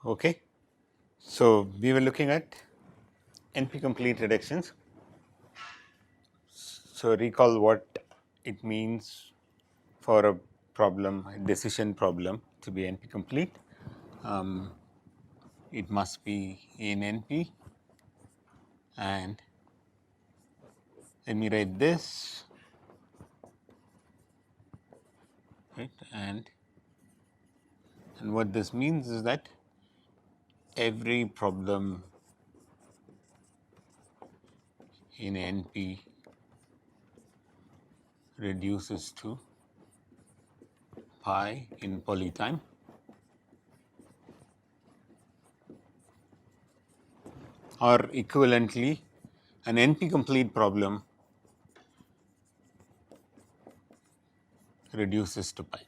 Okay. So, we were looking at NP complete reductions. So, recall what it means for a problem, a decision problem to be NP complete. It must be in NP, and let me write this, right, and what this means is that every problem in NP reduces to pi in polytime, or equivalently an NP complete problem reduces to pi.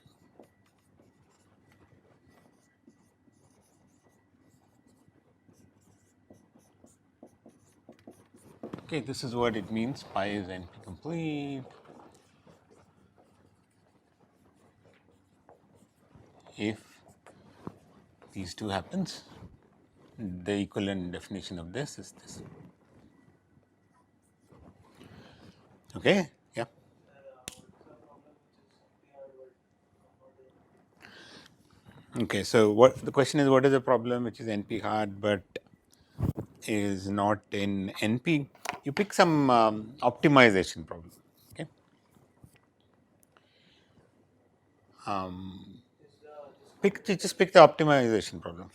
Okay, this is what it means, pi is NP complete if these two happens. The equivalent definition of this is this. Okay, yeah. Okay, so what the question is, what is the problem which is NP hard but is not in NP? You pick some optimization problem. Okay. Just pick the optimization problem.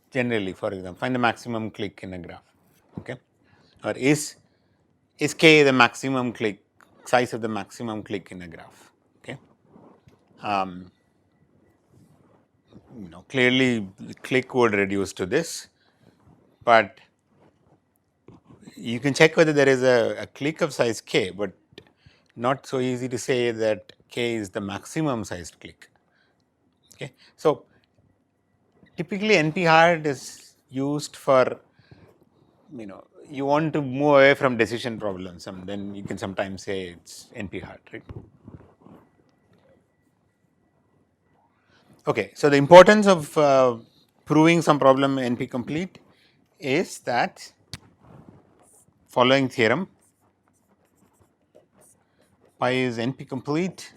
Generally, for example, find the maximum click in a graph. Okay, or is k the maximum click size of the maximum click in a graph? Okay, clearly click would reduce to this, but you can check whether there is a click of size k, but not so easy to say that k is the maximum sized click. Okay, so typically NP hard is used for, you want to move away from decision problems, and then you can sometimes say it's NP hard, right? Okay, so the importance of proving some problem NP complete is that following theorem, pi is NP complete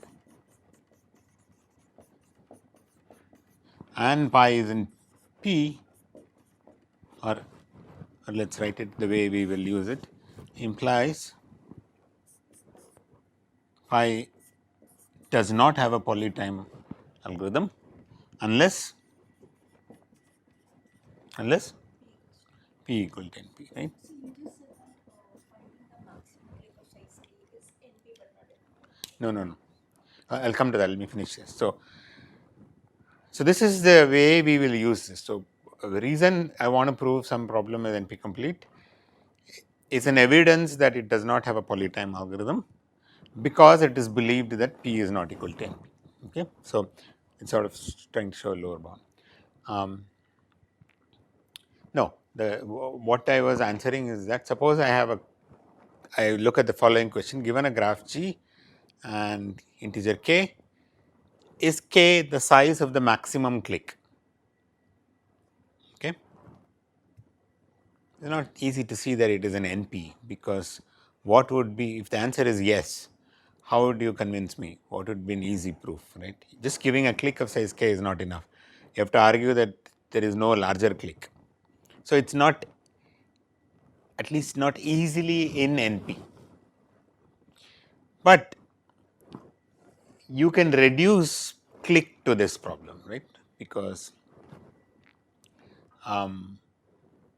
and pi is in P, or let us write it the way we will use it, implies pi does not have a polytime algorithm unless P equal to NP, right? No, no, no. I'll come to that. Let me finish this. So this is the way we will use this. So the reason I want to prove some problem is NP complete is an evidence that it does not have a polytime algorithm, because it is believed that P is not equal to NP. Okay, so it's sort of trying to show a lower bound. No, what I was answering is that suppose I look at the following question: given a graph G and integer k, is k the size of the maximum click? Okay, it's not easy to see that it is an NP, because what would be, if the answer is yes, how would you convince me? What would be an easy proof, right? Just giving a click of size k is not enough. You have to argue that there is no larger click. So it's not, at least not easily in NP. But you can reduce click to this problem, right? Because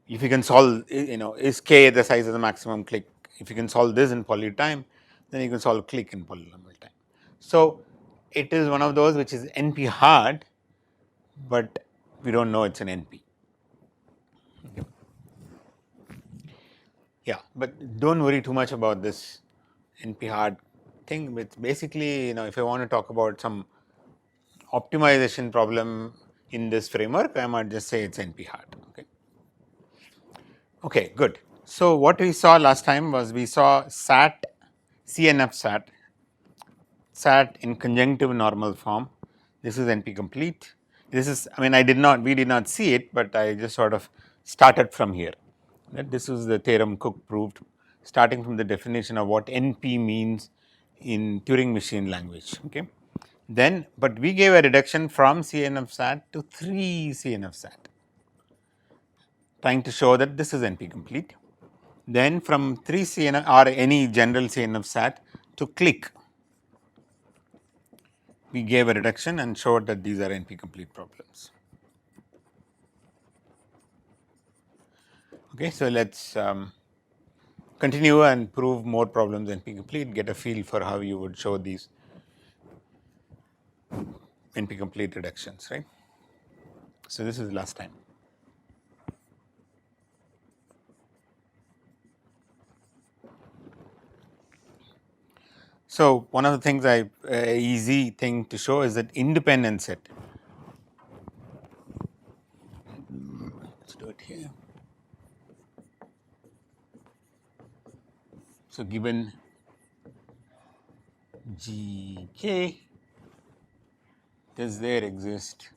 if you can solve, is k the size of the maximum click? If you can solve this in polytime, then you can solve click in polynomial time. So it is one of those which is NP hard, but we don't know it's an NP. Okay. Yeah, but don't worry too much about this NP hard thing. It's basically, if I want to talk about some optimization problem in this framework, I might just say it's NP hard. Okay. Okay, good. So what we saw last time was we saw SAT, CNF SAT in conjunctive normal form. This is NP complete. this is, I mean, we did not see it, but I just sort of started from here. Right? This is the theorem Cook proved, starting from the definition of what NP means in Turing machine language. Okay. Then, but we gave a reduction from CNF SAT to 3 CNF SAT, trying to show that this is NP complete. Then from 3 CNF or any general CNF SAT to click, we gave a reduction and showed that these are NP complete problems. Okay, so let's continue and prove more problems NP complete, get a feel for how you would show these NP complete reductions, right? So this is last time. So one of the things easy thing to show is that independent set. Let's do it here. So given GK, does there exist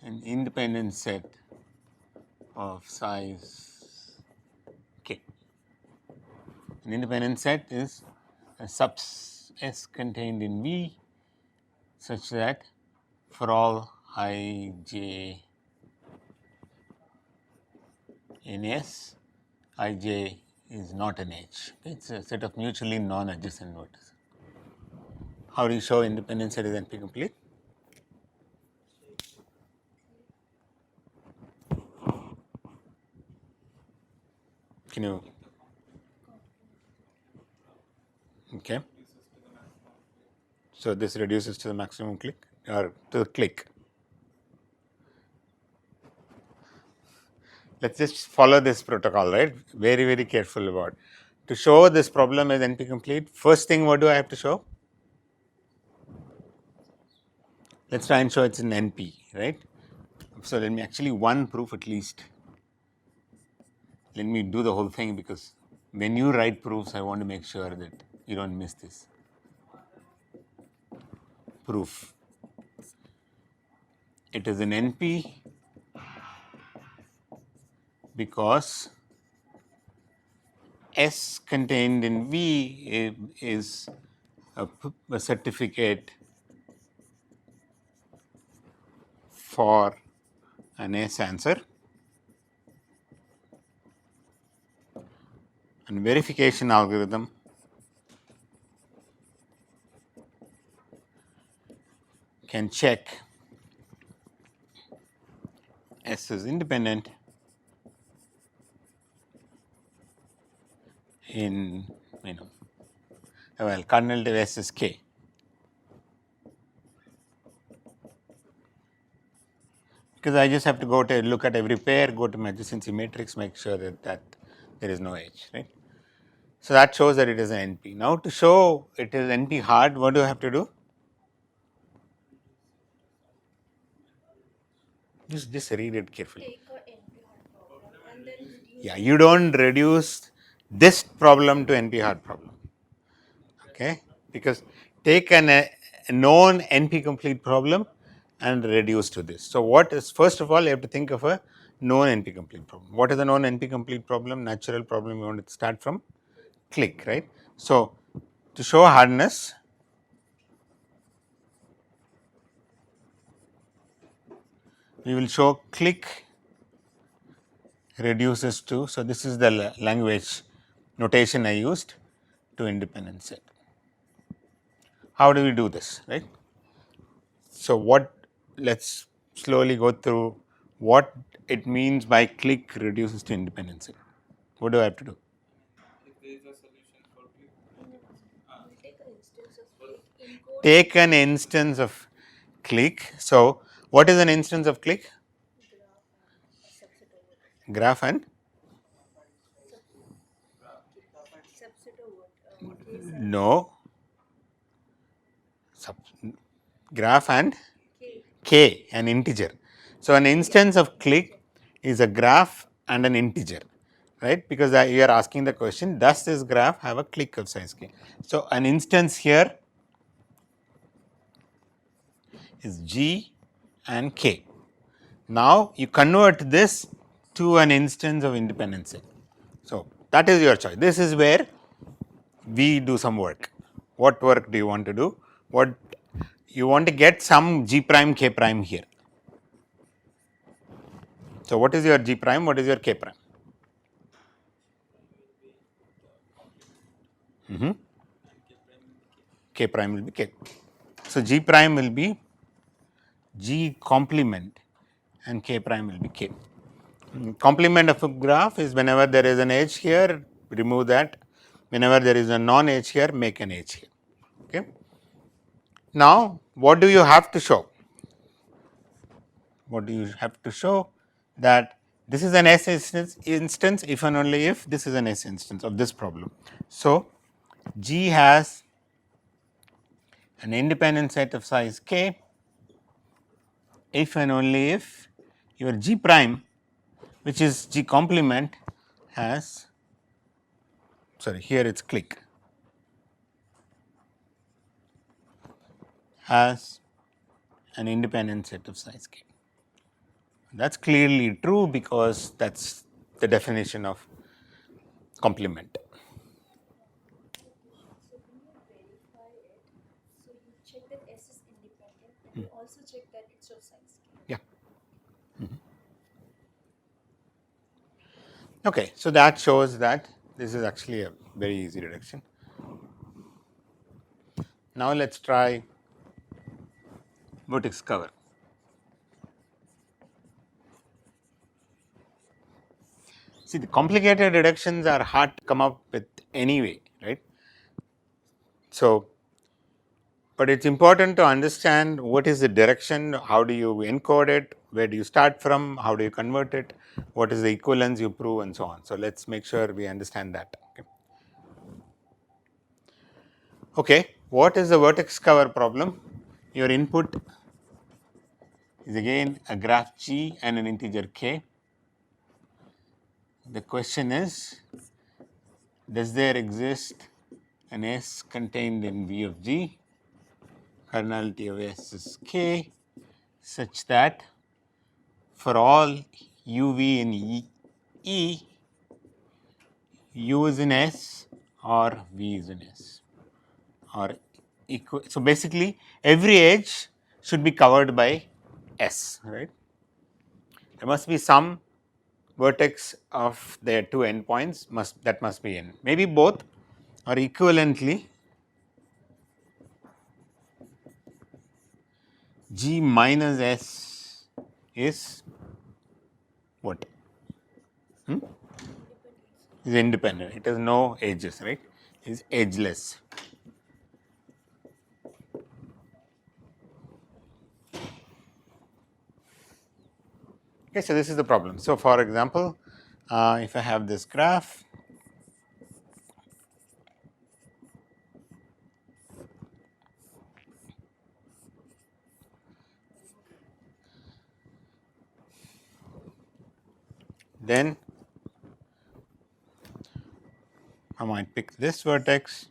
an independent set of size K? An independent set is a sub S contained in V such that for all I j in S, Ij is not an H. It's a set of mutually non-adjacent vertices. How do you show independent set is NP complete? Can you? Okay. So this reduces to the maximum click or to the click. Let's just follow this protocol, right? Very, very careful about. To show this problem as NP complete, first thing what do I have to show? Let's try and show it's in NP, right? So let me actually one proof at least. Let me do the whole thing because when you write proofs, I want to make sure that you don't miss this. Proof. It is an NP because S contained in V is a certificate for an S answer, and verification algorithm can check S is independent in, well, cardinal to S is K. Because I just have to go to look at every pair, go to my adjacency matrix, make sure that there is no H, right? So that shows that it is an NP. Now to show it is NP hard, what do I have to do? Just read it carefully. Yeah, you don't reduce this problem to NP hard problem. Okay, because take a known NP complete problem and reduce to this. So what is, first of all, you have to think of a known NP complete problem. What is a known NP complete problem? Natural problem, you want to start from click, right? So to show hardness, we will show click reduces to, so this is the language notation I used, to independent set. How do we do this, right? So what, let's slowly go through what it means by click reduces to independent set. What do I have to do? Take an instance of click. So what is an instance of click? Graph and? No. Graph and K, an integer. So an instance of click is a graph and an integer, right? Because you are asking the question, does this graph have a click of size K? So an instance here is G and k. Now, you convert this to an instance of independent set. So, that is your choice. This is where we do some work. What work do you want to do? What you want to get some g prime k prime here. So, what is your g prime? What is your k prime? K prime will be k. So, g prime will be g complement and k prime will be k. Complement of a graph is whenever there is an edge here, remove that. Whenever there is a non edge here, make an edge here. Okay. Now, what do you have to show? What do you have to show? That this is an S instance if and only if this is an S instance of this problem. So, G has an independent set of size k if and only if your G prime, which is G complement, has, sorry, here it is click, has an independent set of size k. That is clearly true because that is the definition of complement. So when you verify it, so you check that S is independent and you also check that it's of size k. Yeah. Okay, so that shows that this is actually a very easy reduction. Now let us try vertex cover. See, the complicated reductions are hard to come up with anyway, right? So, but it is important to understand what is the direction, how do you encode it, where do you start from, how do you convert it, what is the equivalence you prove and so on. So, let us make sure we understand that. Okay, what is the vertex cover problem? Your input is again a graph G and an integer k. The question is, does there exist an S contained in V of G, kernelity of S is k, such that for all u v in E, u is in S or v is in S or equal. So, basically every edge should be covered by S, right. There must be some vertex of their two endpoints must be in, maybe both or equivalently G minus S is what? Is independent. It has no edges, right? Is edgeless. Okay, so this is the problem. So, for example, if I have this graph, then I might pick this vertex,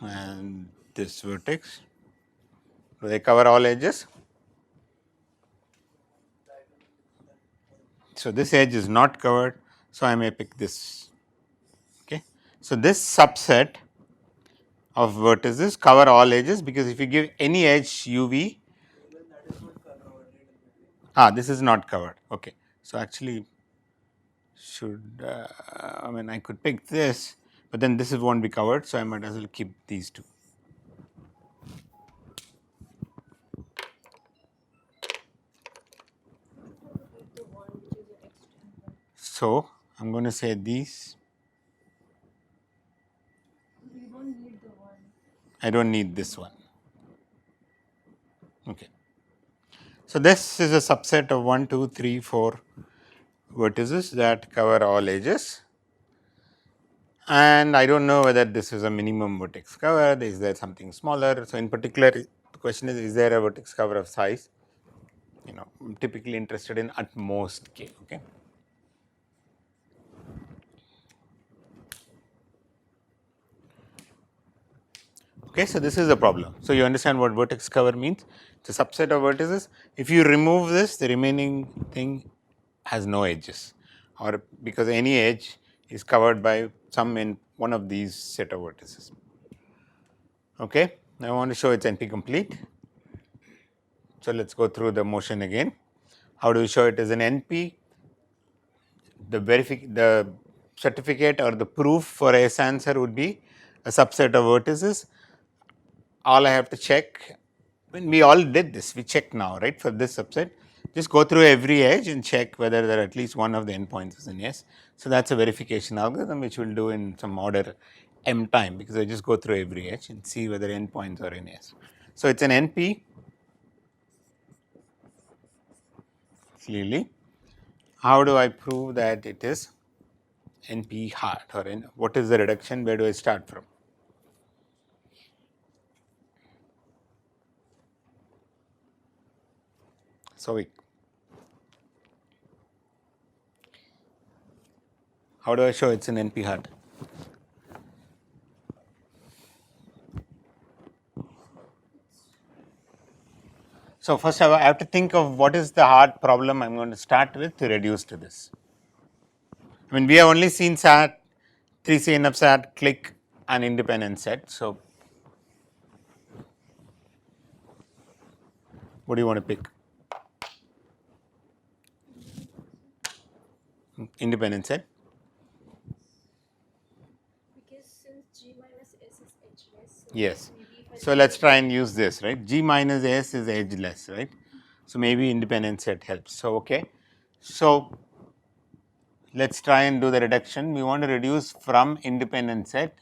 and this vertex. Do they cover all edges? So, this edge is not covered. So, I may pick this. Okay. So, this subset of vertices cover all edges, because if you give any edge u v, this is not covered. Okay. So, actually should I mean I could pick this, but then this will not be covered. So, I might as well keep these two. The one which is an extreme one. So, I am going to say these. You don't need the one. I do not need this one. Okay. So, this is a subset of 1, 2, 3, 4 vertices that cover all edges, and I do not know whether this is a minimum vertex cover, is there something smaller. So, in particular the question is there a vertex cover of size? I am typically interested in at most k. Okay. Okay, so this is a problem. So you understand what vertex cover means? It's a subset of vertices. If you remove this, the remaining thing has no edges, or because any edge is covered by some in one of these set of vertices. Okay, now I want to show it's NP complete. So let's go through the motion again. How do we show it as an NP? The certificate or the proof for S answer would be a subset of vertices. All I have to check, when we all did this, we check now, right, for this subset. Just go through every edge and check whether there are at least one of the endpoints is in S. So that's a verification algorithm which we'll do in some order m time, because I just go through every edge and see whether endpoints are in S. So it's an NP clearly. How do I prove that it is NP hard, or what is the reduction? Where do I start from? So how do I show it's an NP hard? So first I have to think of what is the hard problem I'm going to start with to reduce to this. I mean, we have only seen SAT, 3CNF SAT, click, and independent set. So what do you want to pick? Independent set. Because since G minus S is edgeless, so Yes. maybe if I So let's try and use this, right? G minus S is edgeless, right? So maybe independent set helps. So okay. So let's try and do the reduction. We want to reduce from independent set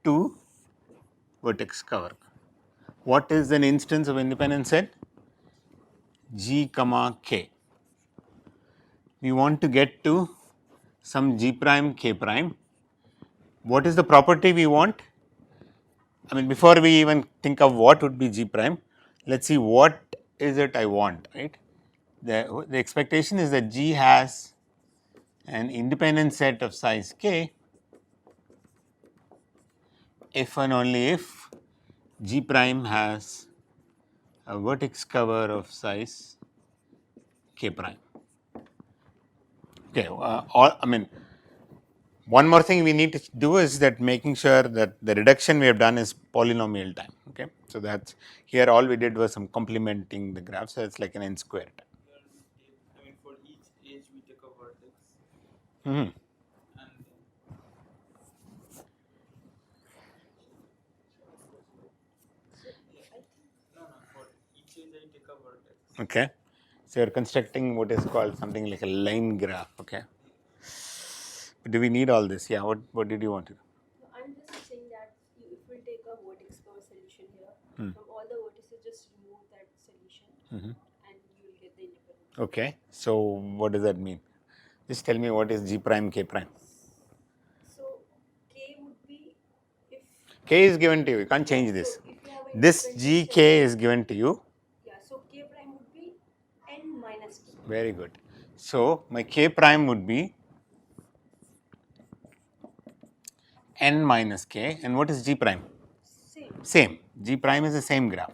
to vertex cover. What is an instance of independent set? G comma K. We want to get to some G prime K prime. What is the property we want? I mean, before we even think of what would be G prime, let's see what is it I want, right? The expectation is that G has an independent set of size K if and only if G prime has a vertex cover of size K prime. Okay, I mean, one more thing we need to do is that making sure that the reduction we have done is polynomial time. Okay, so that's here all we did was some complementing the graph, so it's like an n squared. I mean, for each edge we take a vertex. Mm-hmm. And so yeah, I think no, for each edge I take a vertex. Okay, so you're constructing what is called something like a line graph. Okay, do we need all this? Yeah, what did you want to do? no, I'm just saying that if we'll take a vertex cover solution here, from all the vertices, just remove that solution, and you will get the independent. Okay, so what does that mean? Just tell me what is G prime K prime. So K would be if K is given to you, you can't change this. so if you have an This independent GK set, is given to you. yeah. So K prime would be n minus K. Very good. So my K prime would be n minus K, and what is G prime? Same. Same. G prime is the same graph.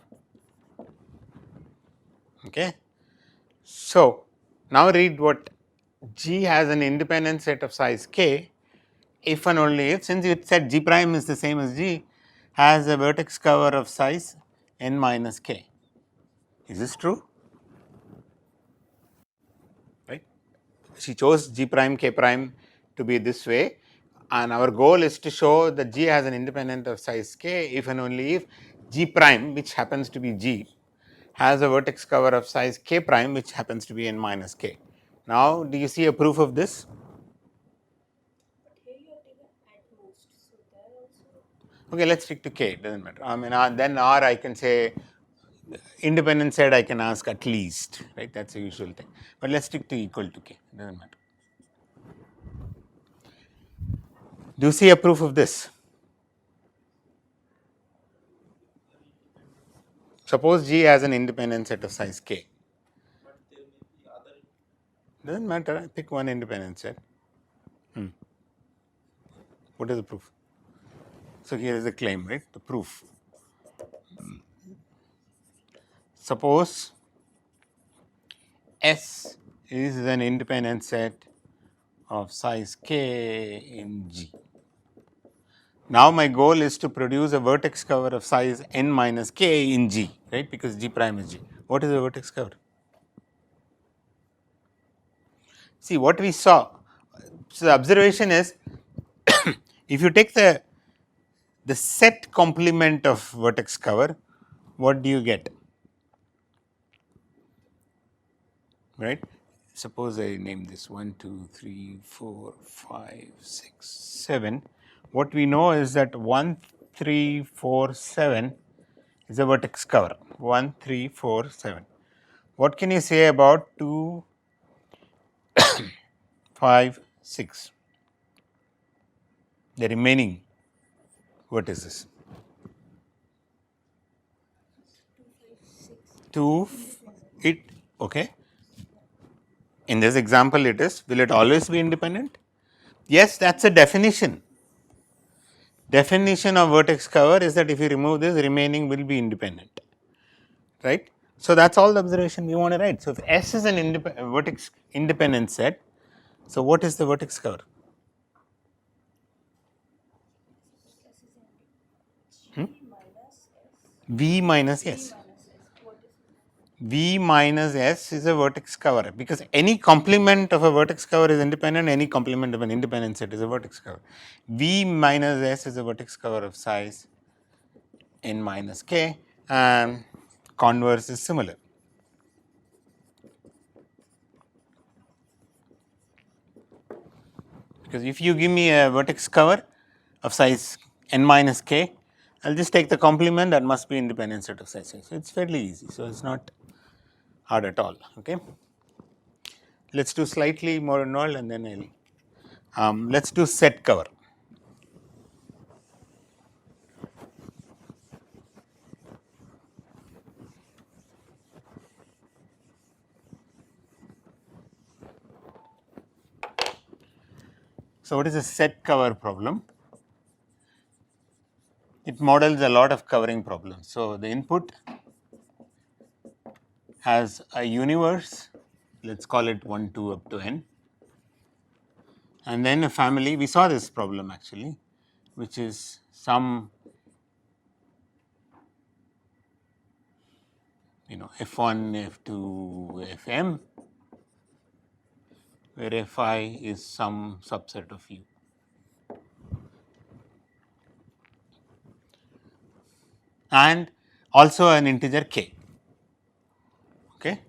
Okay. So now read what G has an independent set of size K if and only if, since it said G prime is the same as G, has a vertex cover of size n minus K. Is this true? Right? She chose G prime K prime to be this way, and our goal is to show that G has an independent of size K if and only if G prime, which happens to be G, has a vertex cover of size K prime, which happens to be n minus K. Now, do you see a proof of this? But here you have taken at most. So there also. Okay, let's stick to K, it doesn't matter. I mean, then or I can say independent set, I can ask at least, right? That's the usual thing. But let's stick to equal to K, it doesn't matter. Do you see a proof of this? Suppose G has an independent set of size K. But there may be other. Doesn't matter, pick one independent set. What is the proof? So, here is the claim, right, the proof. Suppose S is an independent set of size k in G. Now, my goal is to produce a vertex cover of size n minus k in G, right, because G prime is G. What is the vertex cover? See, what we saw, so the observation is if you take the set complement of vertex cover, what do you get? Right? Suppose I name this 1, 2, 3, 4, 5, 6, 7. What we know is that 1, 3, 4, 7 is a vertex cover. 1, 3, 4, 7. What can you say about 2, 5, 6? The remaining vertices. 2, it, okay. In this example, it is. Will it always be independent? Yes, that is a definition. Definition of vertex cover is that if you remove this, remaining will be independent, right. So, that is all the observation we want to write. So, if S is an vertex independent set, so what is the vertex cover? V minus S. V minus S is a vertex cover, because any complement of a vertex cover is independent, any complement of an independent set is a vertex cover. V minus S is a vertex cover of size n minus k, and converse is similar. Because if you give me a vertex cover of size n minus k, I will just take the complement that must be independent set of size. So, it is fairly easy. So, it is not hard at all. Okay. Let us do slightly more involved and then I will let us do set cover. So, what is a set cover problem? It models a lot of covering problems. So, the input has a universe, let us call it 1, 2 up to n, and then a family. We saw this problem actually, which is some f1, f2, fm, where fi is some subset of u. And also an integer k. Okay.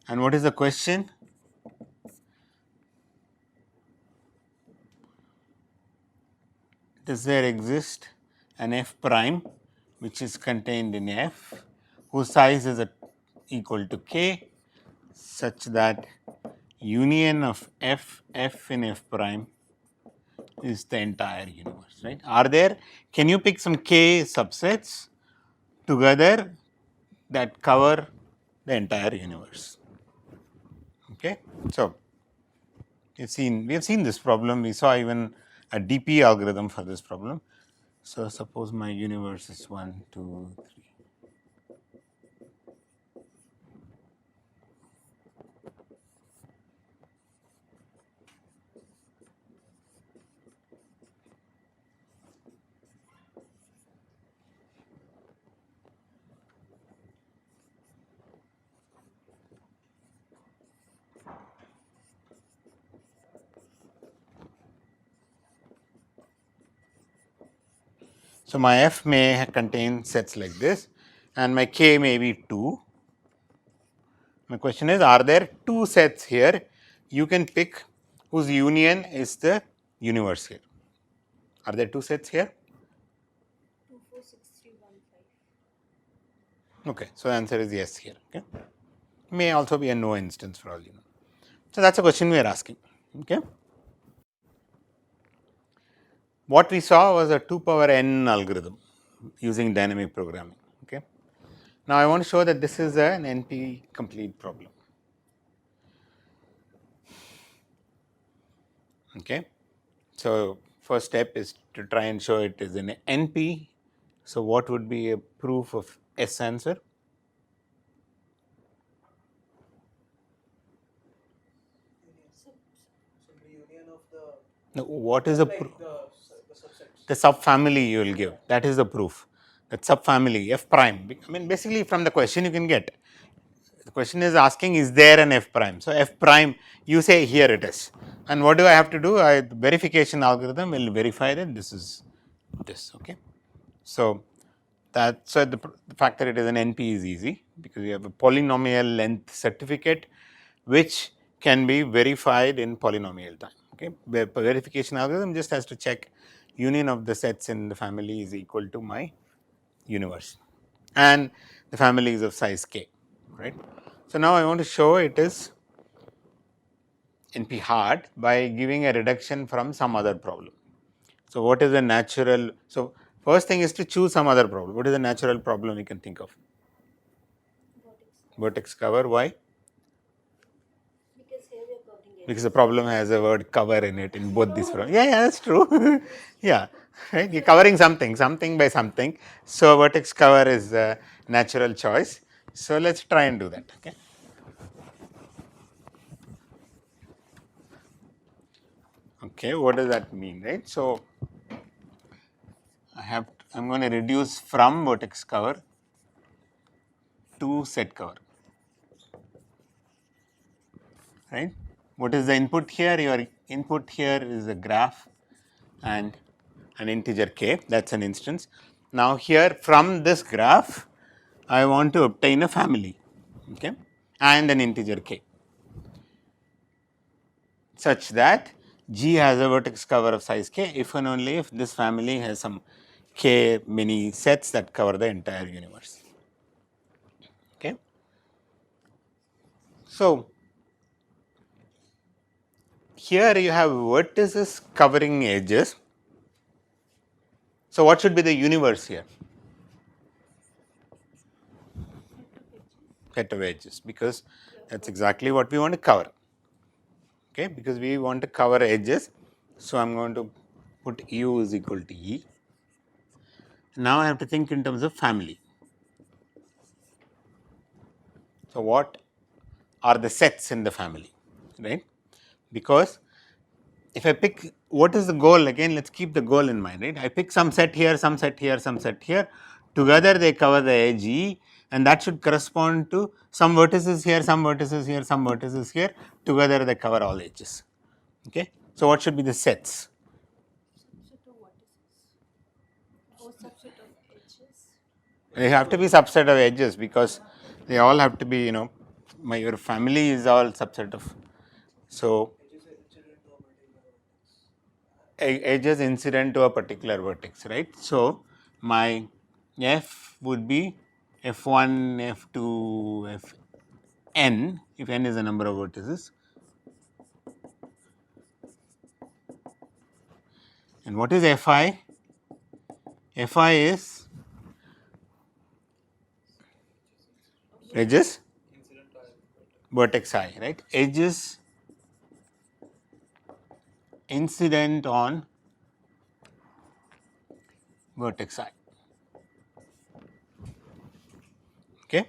And what is the question? Does there exist an f prime which is contained in f, whose size is equal to k, such that union of f in f prime is the entire universe, right? Are there, can you pick some k subsets together that cover the entire universe? Okay. So, we have seen this problem. We saw even a DP algorithm for this problem. So, suppose my universe is 1, 2, 3. So, my f may contain sets like this and my k may be 2. My question is, are there 2 sets here you can pick whose union is the universe here? Are there 2 sets here? 2, 4, 6, 3, 1, 5. Okay. So, the answer is yes here. Okay. May also be a no instance for all you know. So, that is a question we are asking. Okay. What we saw was a 2 power n algorithm using dynamic programming. Okay. Now, I want to show that this is an NP complete problem. Okay. So, first step is to try and show it is in NP. So, what would be a proof of S answer? No, what is the proof? The subfamily you will give. That is the proof. That subfamily F prime. I mean, basically from the question you can get. The question is asking, is there an F prime? So, F prime, you say here it is. And what do I have to do? The verification algorithm will verify that this is this. Okay. So, the fact that it is an NP is easy because we have a polynomial length certificate which can be verified in polynomial time. Okay. The verification algorithm just has to check union of the sets in the family is equal to my universe, and the family is of size k, right. So, now I want to show it is NP hard by giving a reduction from some other problem. So, what is the natural? So, first thing is to choose some other problem. What is the natural problem you can think of? Vertex cover. Why? Because here we are covering edges. Because the problem has a word cover in it in both these problems. Yeah, that's true. Yeah, right. You're covering something by something. So, vertex cover is a natural choice. So, let's try and do that. Okay. Okay, what does that mean, right? So, I'm going to reduce from vertex cover to set cover, right? What is the input here? Your input here is a graph and an integer k, that's an instance. Now, here from this graph, I want to obtain a family, okay, and an integer k, such that G has a vertex cover of size k if and only if this family has some k many sets that cover the entire universe. Okay. So, here you have vertices covering edges. So, what should be the universe here? Set of edges, because that is exactly what we want to cover. Okay, because we want to cover edges. So, I am going to put U is equal to E. Now, I have to think in terms of family. So, what are the sets in the family, right? Because if I pick what is the goal, again let us keep the goal in mind, right. I pick some set here, some set here, some set here, together they cover the edge E, and that should correspond to some vertices here, some vertices here, some vertices here, together they cover all edges. Okay. So, what should be the sets? Subset of vertices or subset of edges. They have to be subset of edges because they all have to be, your family is all subset of. So, edges incident to a particular vertex, right. So, my f would be f1, f2, fn, if n is the number of vertices. And what is fi? Fi is edges vertex I, right. Edges incident on vertex I. Okay.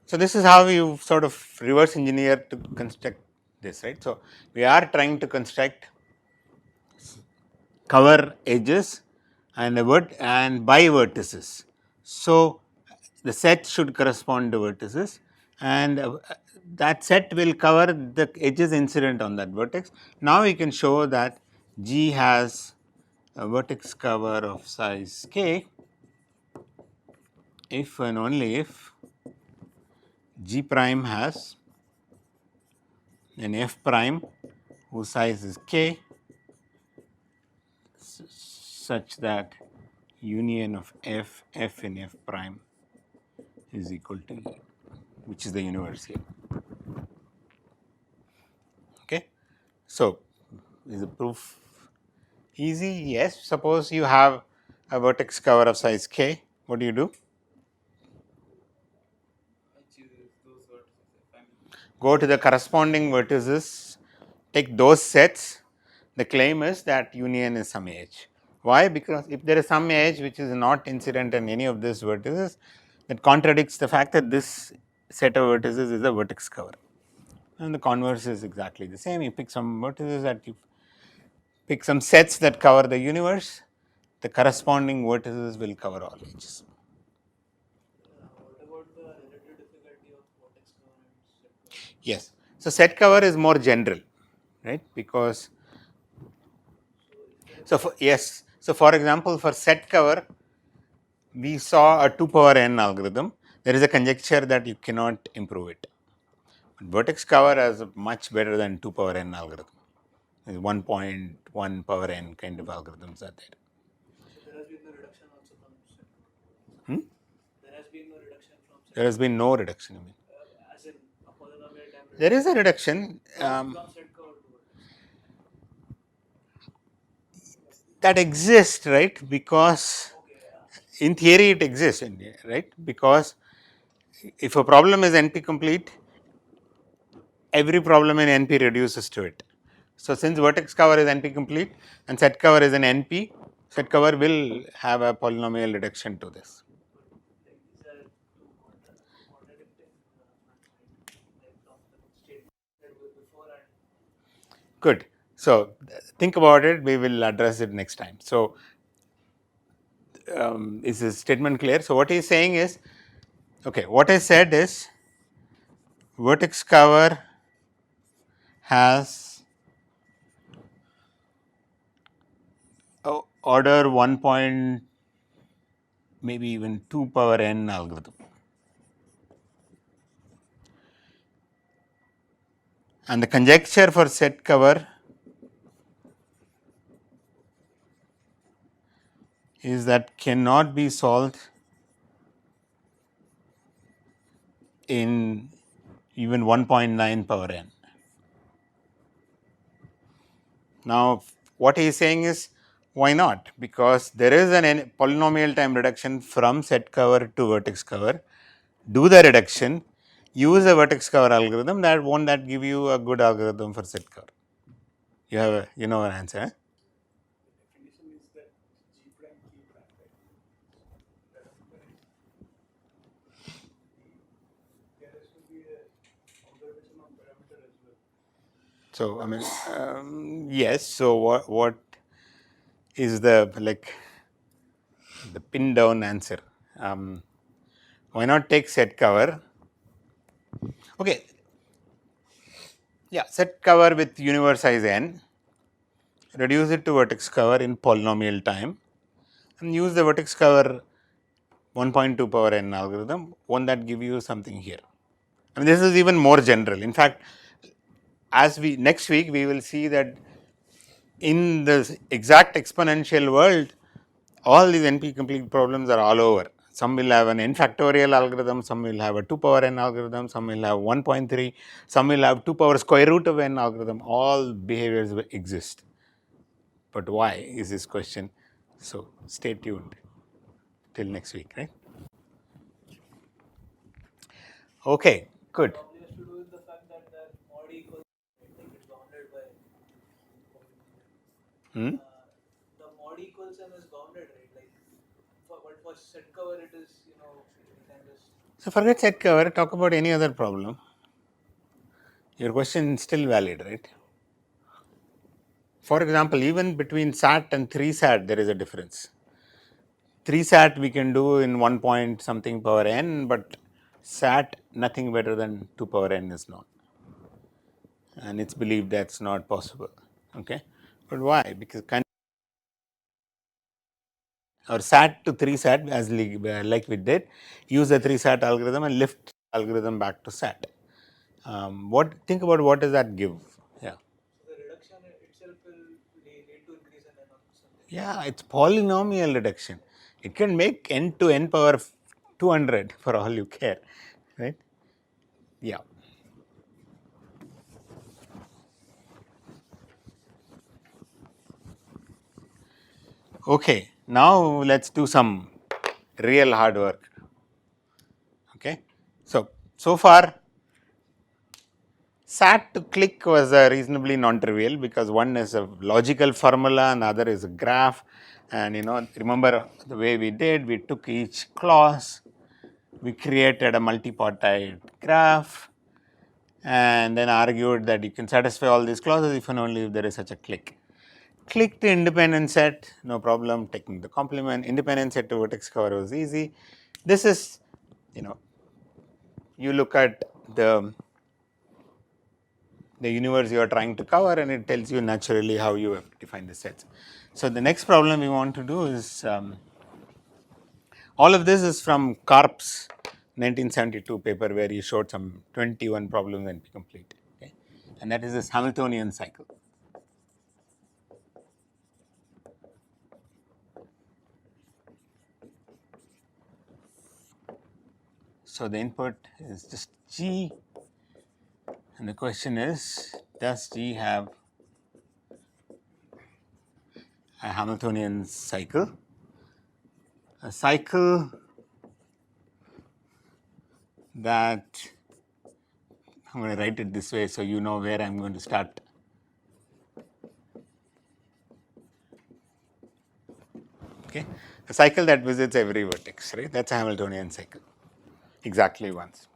So, this is how you sort of reverse engineer to construct this, right. So, we are trying to construct cover edges and by vertices. So, the set should correspond to vertices, and that set will cover the edges incident on that vertex. Now, we can show that G has a vertex cover of size k if and only if G prime has an F prime whose size is k such that union of f in f prime is equal to E, which is the universe here. Okay. So, is the proof easy? Yes. Suppose you have a vertex cover of size k, what do you do? I choose those vertices as family. Go to the corresponding vertices, take those sets, the claim is that union is some edge. Why? Because if there is some edge which is not incident in any of these vertices, that contradicts the fact that this set of vertices is a vertex cover. And the converse is exactly the same. You pick some vertices that you pick some sets that cover the universe, the corresponding vertices will cover all edges. What about the relative difficulty of vertex cover and set cover? Yes. So, set cover is more general, right, because So if there is yes. So, for example, for set cover, we saw a 2 power n algorithm. There is a conjecture that you cannot improve it. Vertex cover is much better than 2 power n algorithm. 1.1 power n kind of algorithms are there. so there has been no reduction also from set cover. Hmm? There has been no reduction from set There has been no reduction. as in a polynomial time reduction. There is a reduction From set cover to vertex. that exists, right? Because Okay, yeah. in theory it exists, right? Because if a problem is NP complete, every problem in NP reduces to it. So, since vertex cover is NP complete and set cover is an NP, set cover will have a polynomial reduction to this. Like these are two contradicting like from the statement that was before and Good. So, think about it, we will address it next time. So, is this statement clear? So, what he is saying is, okay, what I said is vertex cover has order 1 point, maybe even 2 power n algorithm. And the conjecture for set cover is that cannot be solved in even 1.9 power n. Now, what he is saying is, why not? Because there is an polynomial time reduction from set cover to vertex cover. Do the reduction, use a vertex cover algorithm, that won't that give you a good algorithm for set cover? You have a, you know an answer. Eh? the definition is that G prime K prime, right? That is correct. There has to be a observation of parameter as well. So, I mean, yes. So, what is the pin down answer? Why not take set cover? Okay, yeah, set cover with universe size n, reduce it to vertex cover in polynomial time, and use the vertex cover 1.2 power n algorithm. Won't that give you something here? I mean, this is even more general. In fact, as we next week we will see that in the exact exponential world, all these NP complete problems are all over. Some will have an n factorial algorithm, some will have a 2 power n algorithm, some will have 1.3, some will have 2 power square root of n algorithm. All behaviors will exist. But why is this question? So, stay tuned till next week, right? Okay, good. Probably has to do with the fact that mod equals like it's bounded by Hmm? the mod equals n is bounded, right? Like but for set cover it is we can just So, forget set cover, talk about any other problem. Your question is still valid, right? For example, even between SAT and 3 SAT, there is a difference. 3 SAT we can do in 1 point something power n, but SAT nothing better than 2 power n is not. And it's believed that's not possible. Okay, but why? Because or SAT to 3 SAT, as like we did, use the 3 SAT algorithm and lift algorithm back to SAT. What think about what does that give? Yeah. so the reduction itself will lead to increase in n or something. Yeah, it's polynomial reduction. It can make n to n power 200 for all you care, right? Yeah. Okay, now let's do some real hard work. Okay, so far SAT to click was reasonably non-trivial because one is a logical formula and the other is a graph. And remember the way we did, we took each clause, we created a multipartite graph, and then argued that you can satisfy all these clauses if and only if there is such a click. Click to independent set, no problem. Taking the complement, independent set to vertex cover was easy. This is, you look at the universe you are trying to cover and it tells you naturally how you have to define the sets. So, the next problem we want to do is, all of this is from Karp's 1972 paper where he showed some 21 problems and complete, okay? And that is this Hamiltonian cycle. So, the input is just G, and the question is, does G have a Hamiltonian cycle? A cycle that, I'm going to write it this way so you know where I'm going to start. Okay, a cycle that visits every vertex, right? That's a Hamiltonian cycle, exactly once.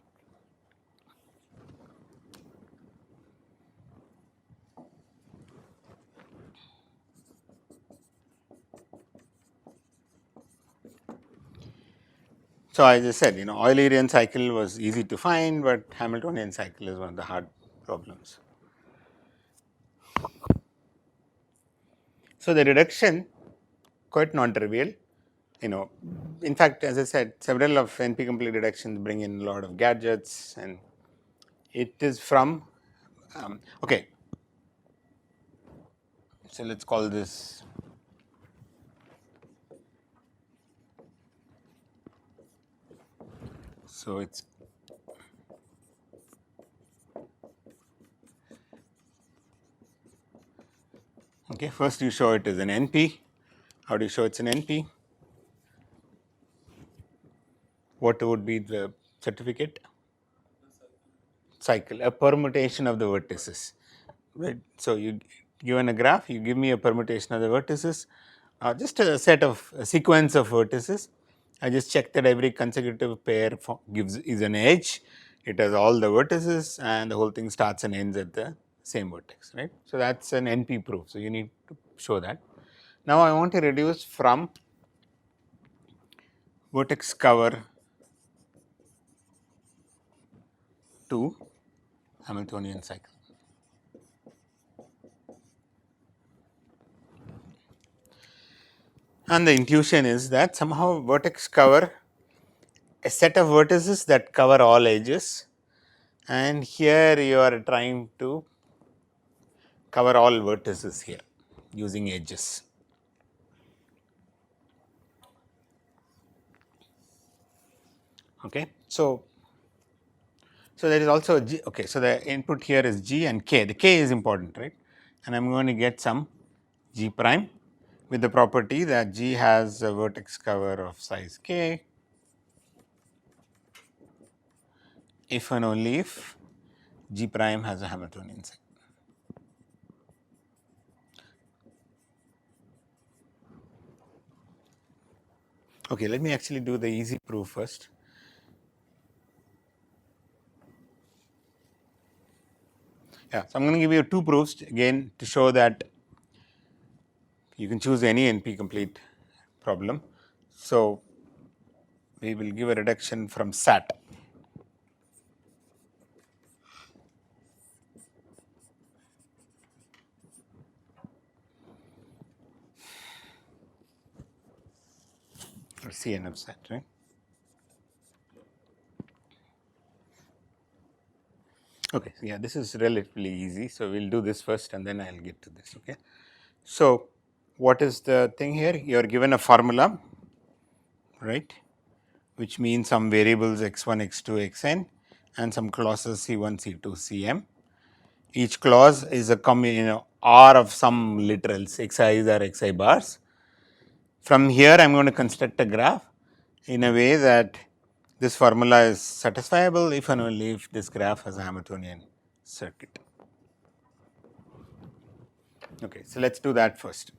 So, as I said, Eulerian cycle was easy to find, but Hamiltonian cycle is one of the hard problems. So, the reduction quite non-trivial. In fact, as I said, several of NP complete reductions bring in a lot of gadgets, and it is from okay. So, let's call this so it's okay. First, you show it as an NP. How do you show it's an NP? What would be the certificate? Cycle, a permutation of the vertices, right? So, you given a graph, you give me a permutation of the vertices, just a set of a sequence of vertices. I just check that every consecutive pair is an edge. It has all the vertices, and the whole thing starts and ends at the same vertex, right? So, that's an NP proof. So, you need to show that. Now, I want to reduce from vertex cover to Hamiltonian cycle. And the intuition is that somehow vertex cover a set of vertices that cover all edges, and here you are trying to cover all vertices here using edges. Okay. So, there is also a G. Okay. So, the input here is G and K. The K is important, right? And I am going to get some G prime with the property that G has a vertex cover of size K if and only if G prime has a Hamiltonian cycle. Okay, let me actually do the easy proof first. Yeah, so I'm going to give you two proofs again to show that you can choose any NP complete problem. So, we will give a reduction from SAT. Or CN of SAT, right? Okay, so yeah, this is relatively easy. So, we will do this first and then I will get to this. Okay. So, what is the thing here? You are given a formula, right, which means some variables x1, x2, xn and some clauses c1, c2, cm. Each clause is a R of some literals xi's or xi bars. From here, I am going to construct a graph in a way that this formula is satisfiable if and only if this graph has a Hamiltonian circuit. Okay, so let's do that first.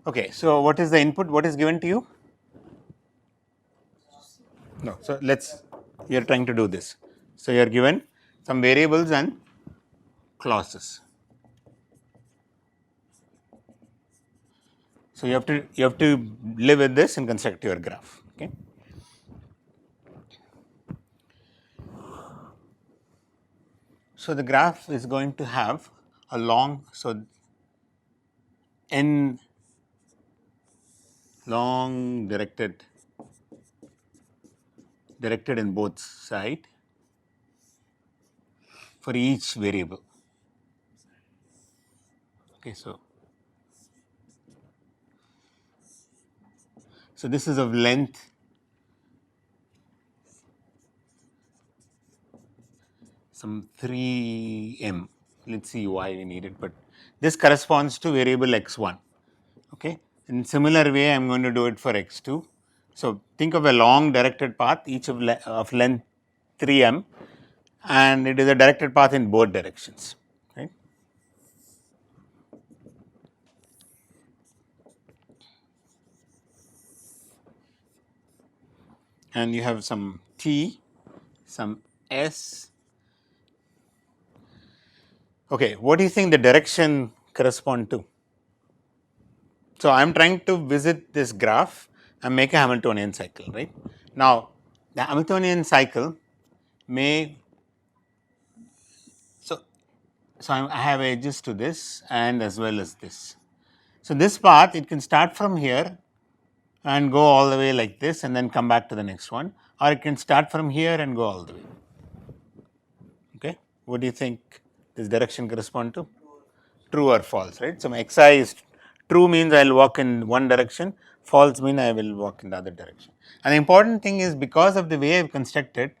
Okay, so what is the input? What is given to you? No, so you're trying to do this. So you're given some variables and clauses. So you have to live with this and construct your graph. Okay. So the graph is going to have a long, so n long directed in both sides for each variable. Okay, so this is of length some 3m. Let's see why we need it, but this corresponds to variable x1. Okay, in similar way, I am going to do it for x2. So think of a long directed path, each of length 3m, and it is a directed path in both directions, right? And you have some t, some s. Okay, what do you think the direction correspond to? So I am trying to visit this graph and make a Hamiltonian cycle, right? Now the Hamiltonian cycle may, so I have edges to this and as well as this. So this path, it can start from here and go all the way like this and then come back to the next one, or it can start from here and go all the way. Okay, what do you think this direction correspond to? True or false, right? So my xi is true, means I will walk in one direction, false mean I will walk in the other direction. And the important thing is, because of the way I have constructed,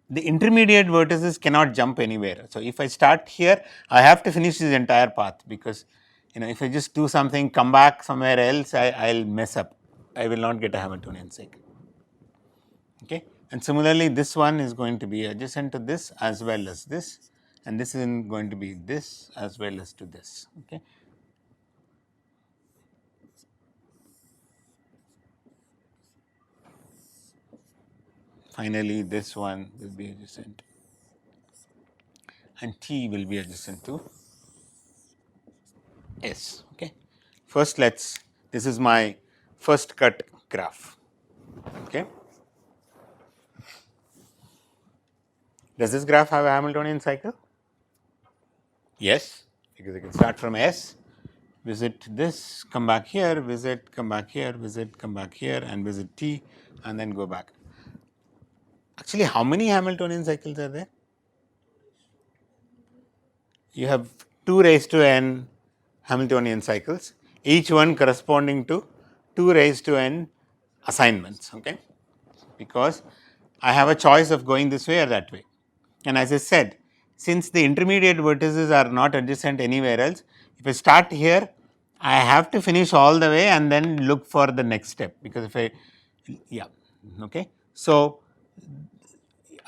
the intermediate vertices cannot jump anywhere. So if I start here, I have to finish this entire path, because if I just do something, come back somewhere else, I'll mess up. I will not get a Hamiltonian cycle. Okay, and similarly, this one is going to be adjacent to this as well as this, and this is going to be this as well as to this. Okay. Finally, this one will be adjacent, and T will be adjacent to S. Okay. First, this is my first cut graph. Okay. Does this graph have a Hamiltonian cycle? Yes, because I can start from S, visit this, come back here, visit, come back here, visit, come back here, and visit T, and then go back. Actually, how many Hamiltonian cycles are there? You have 2 raised to n Hamiltonian cycles, each one corresponding to 2 raised to n assignments. Okay, because I have a choice of going this way or that way. And as I said, since the intermediate vertices are not adjacent anywhere else, if I start here, I have to finish all the way and then look for the next step, because if I, yeah, okay. So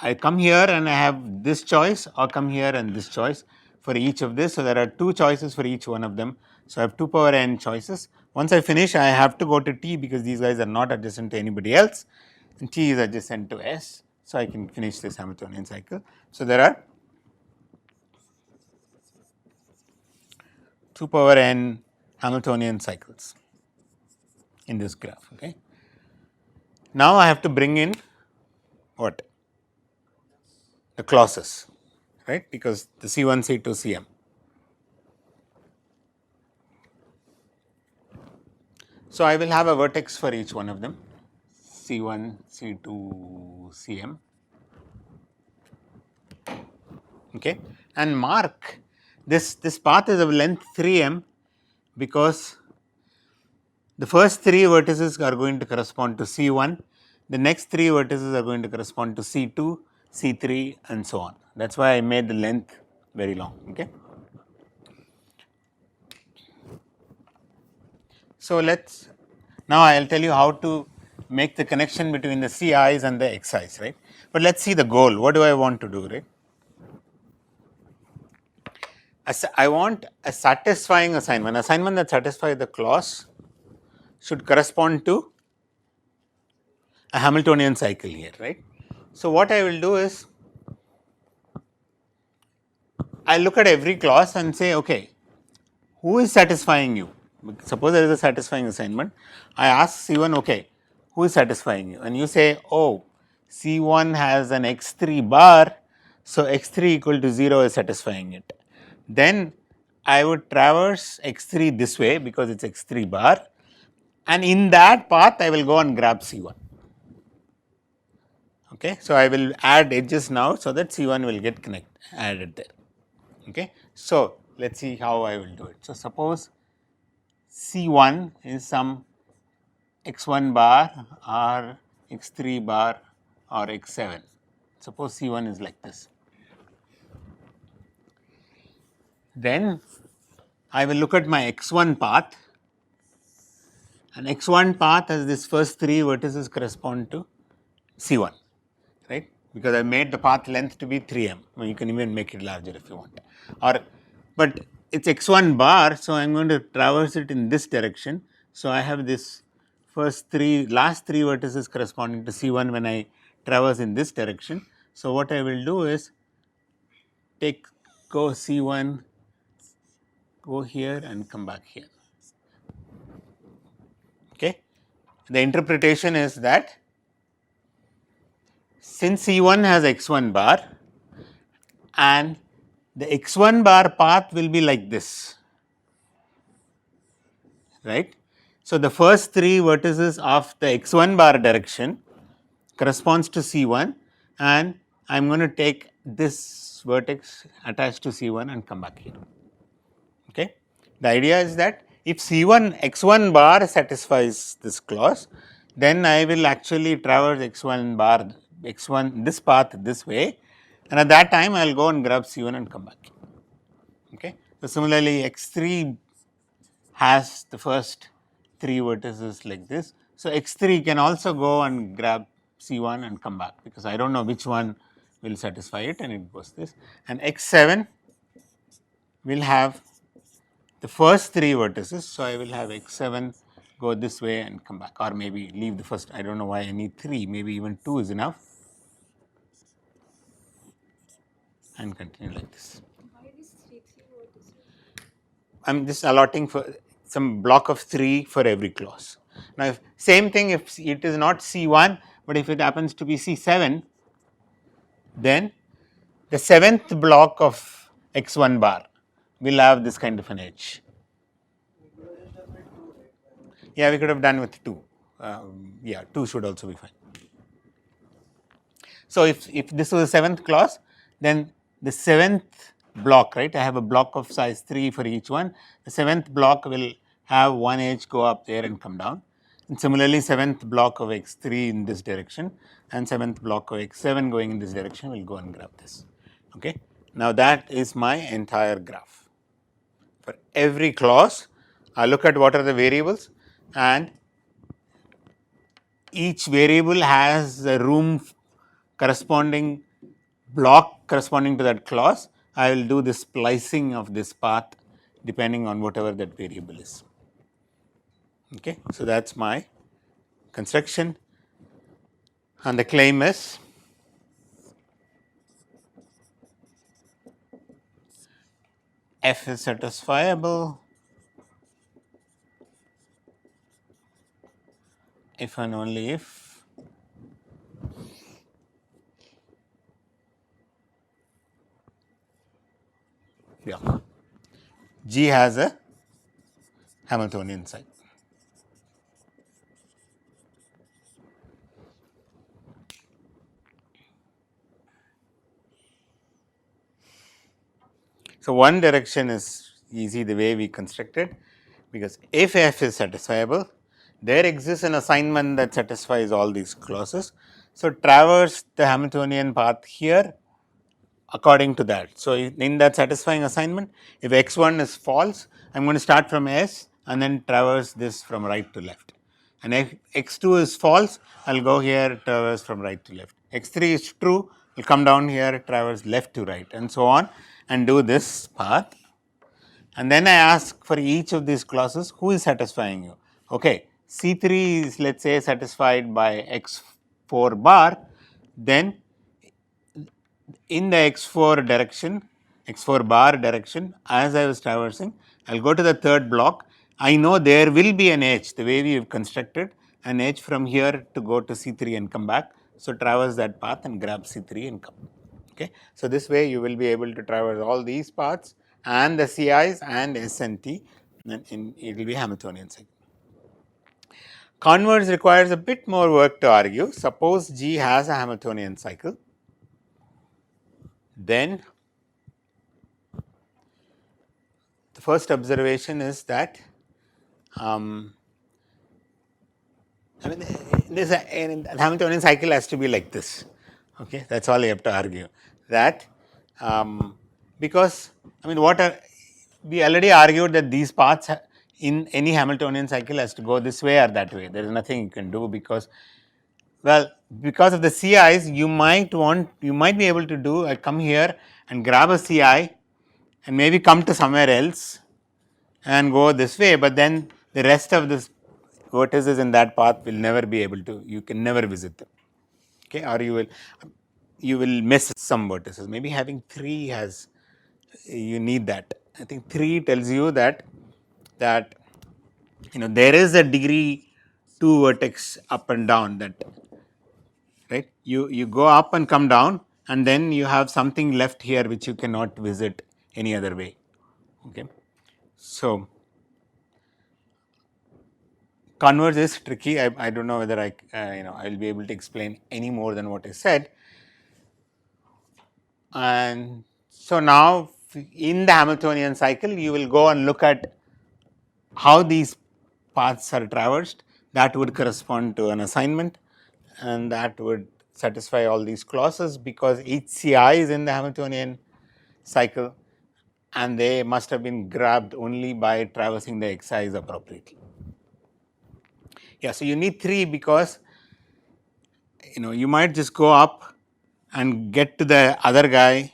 I come here and I have this choice, or come here and this choice for each of this. So there are 2 choices for each one of them. So I have 2 power n choices. Once I finish, I have to go to T, because these guys are not adjacent to anybody else, and T is adjacent to S. So I can finish this Hamiltonian cycle. So there are 2 power n Hamiltonian cycles in this graph. Okay. Now I have to bring in what? The clauses, right? Because the C1, C2, Cm. So I will have a vertex for each one of them, C1, C2, Cm. Okay, and mark this path is of length 3m, because the first 3 vertices are going to correspond to C1, the next 3 vertices are going to correspond to C2, C3, and so on. That is why I made the length very long. Okay. So, now I will tell you how to make the connection between the Ci's and the Xi's, right. But let us see the goal, what do I want to do, right. I want a satisfying assignment that satisfies the clause should correspond to a Hamiltonian cycle here, right. So, what I will do is I look at every clause and say, okay, who is satisfying you? Suppose there is a satisfying assignment. I ask C1, okay, who is satisfying you? And you say, oh, C1 has an x3 bar, so x3 equal to 0 is satisfying it. Then I would traverse x3 this way because it's x3 bar, and in that path I will go and grab C1. Okay, so I will add edges now so that C1 will get added there. Okay, so let's see how I will do it. So suppose C1 is some x1 bar or x3 bar or x7. Suppose C1 is like this. Then I will look at my x1 path, and x1 path has this first 3 vertices correspond to C1, right, because I made the path length to be 3m. Well, you can even make it larger if you want, or but it's x1 bar, so I am going to traverse it in this direction. So, I have this last 3 vertices corresponding to C1 when I traverse in this direction. So, what I will do is go C1, go here and come back here. Okay. The interpretation is that since C1 has x1 bar and the x1 bar path will be like this, right. So, the first 3 vertices of the x1 bar direction corresponds to C1, and I am going to take this vertex attached to C1 and come back here. Okay. The idea is that if C1 x1 bar satisfies this clause, then I will actually traverse x1 bar x1 this path this way, and at that time I will go and grab C1 and come back. Okay. So, similarly x3 has the first 3 vertices like this. So, x3 can also go and grab C1 and come back, because I do not know which one will satisfy it, and it goes this, and x7 will have the first 3 vertices. So, I will have x7 go this way and come back, or maybe leave the first, I do not know why I need 3, maybe even 2 is enough, and continue like this. Why this 3 over this one? I am just allotting for some block of 3 for every clause. Now, if same thing, if it is not C1, but if it happens to be C7, then the 7th block of x1 bar will have this kind of an edge. Yeah, we could have done with 2. Yeah, 2 should also be fine. So, if this was the 7th clause, then the 7th block, right, I have a block of size 3 for each one. The 7th block will have one edge go up there and come down, and similarly 7th block of x3 in this direction and 7th block of x7 going in this direction will go and grab this. Okay. Now, that is my entire graph. For every clause, I look at what are the variables, and each variable has a room corresponding block corresponding to that clause. I will do the splicing of this path depending on whatever that variable is. Okay. So, that is my construction, and the claim is f is satisfiable if and only if G has a Hamiltonian cycle. So, one direction is easy the way we constructed, because if f is satisfiable, there exists an assignment that satisfies all these clauses. So, traverse the Hamiltonian path here according to that. So, in that satisfying assignment, if x1 is false, I am going to start from S and then traverse this from right to left. And if x2 is false, I'll go here, traverse from right to left. x3 is true, I'll come down here, traverse left to right, and so on, and do this path. And then I ask for each of these clauses, who is satisfying you? Okay, C3 is, let's say, satisfied by x4 bar, then in the x4 direction, x4 bar direction, as I was traversing, I'll go to the third block. I know there will be an edge, the way we have constructed an edge from here to go to C3 and come back. So, traverse that path and grab C3 and come. Okay. So, this way you will be able to traverse all these paths and the CIs and S and T, and it will be Hamiltonian cycle. Converse requires a bit more work to argue. Suppose G has a Hamiltonian cycle, then the first observation is that I mean, this Hamiltonian cycle has to be like this. Okay, that's all you have to argue. That because I mean, we already argued that these paths in any Hamiltonian cycle has to go this way or that way. There is nothing you can do because, well, because of the CIs, you might be able to do. I come here and grab a CI and maybe come to somewhere else and go this way, but then the rest of this vertices in that path will never be able to, you can never visit them, okay, or you will miss some vertices. Maybe having 3 has, you need that. I think 3 tells you that there is a degree 2 vertex up and down, that right, you go up and come down, and then you have something left here which you cannot visit any other way. Okay, so converse is tricky. I don't know whether I'll be able to explain any more than what I said. And so now in the Hamiltonian cycle, you will go and look at how these paths are traversed. That would correspond to an assignment, and that would satisfy all these clauses because each CI is in the Hamiltonian cycle, and they must have been grabbed only by traversing the XIs appropriately. Yeah, so you need 3 because you might just go up and get to the other guy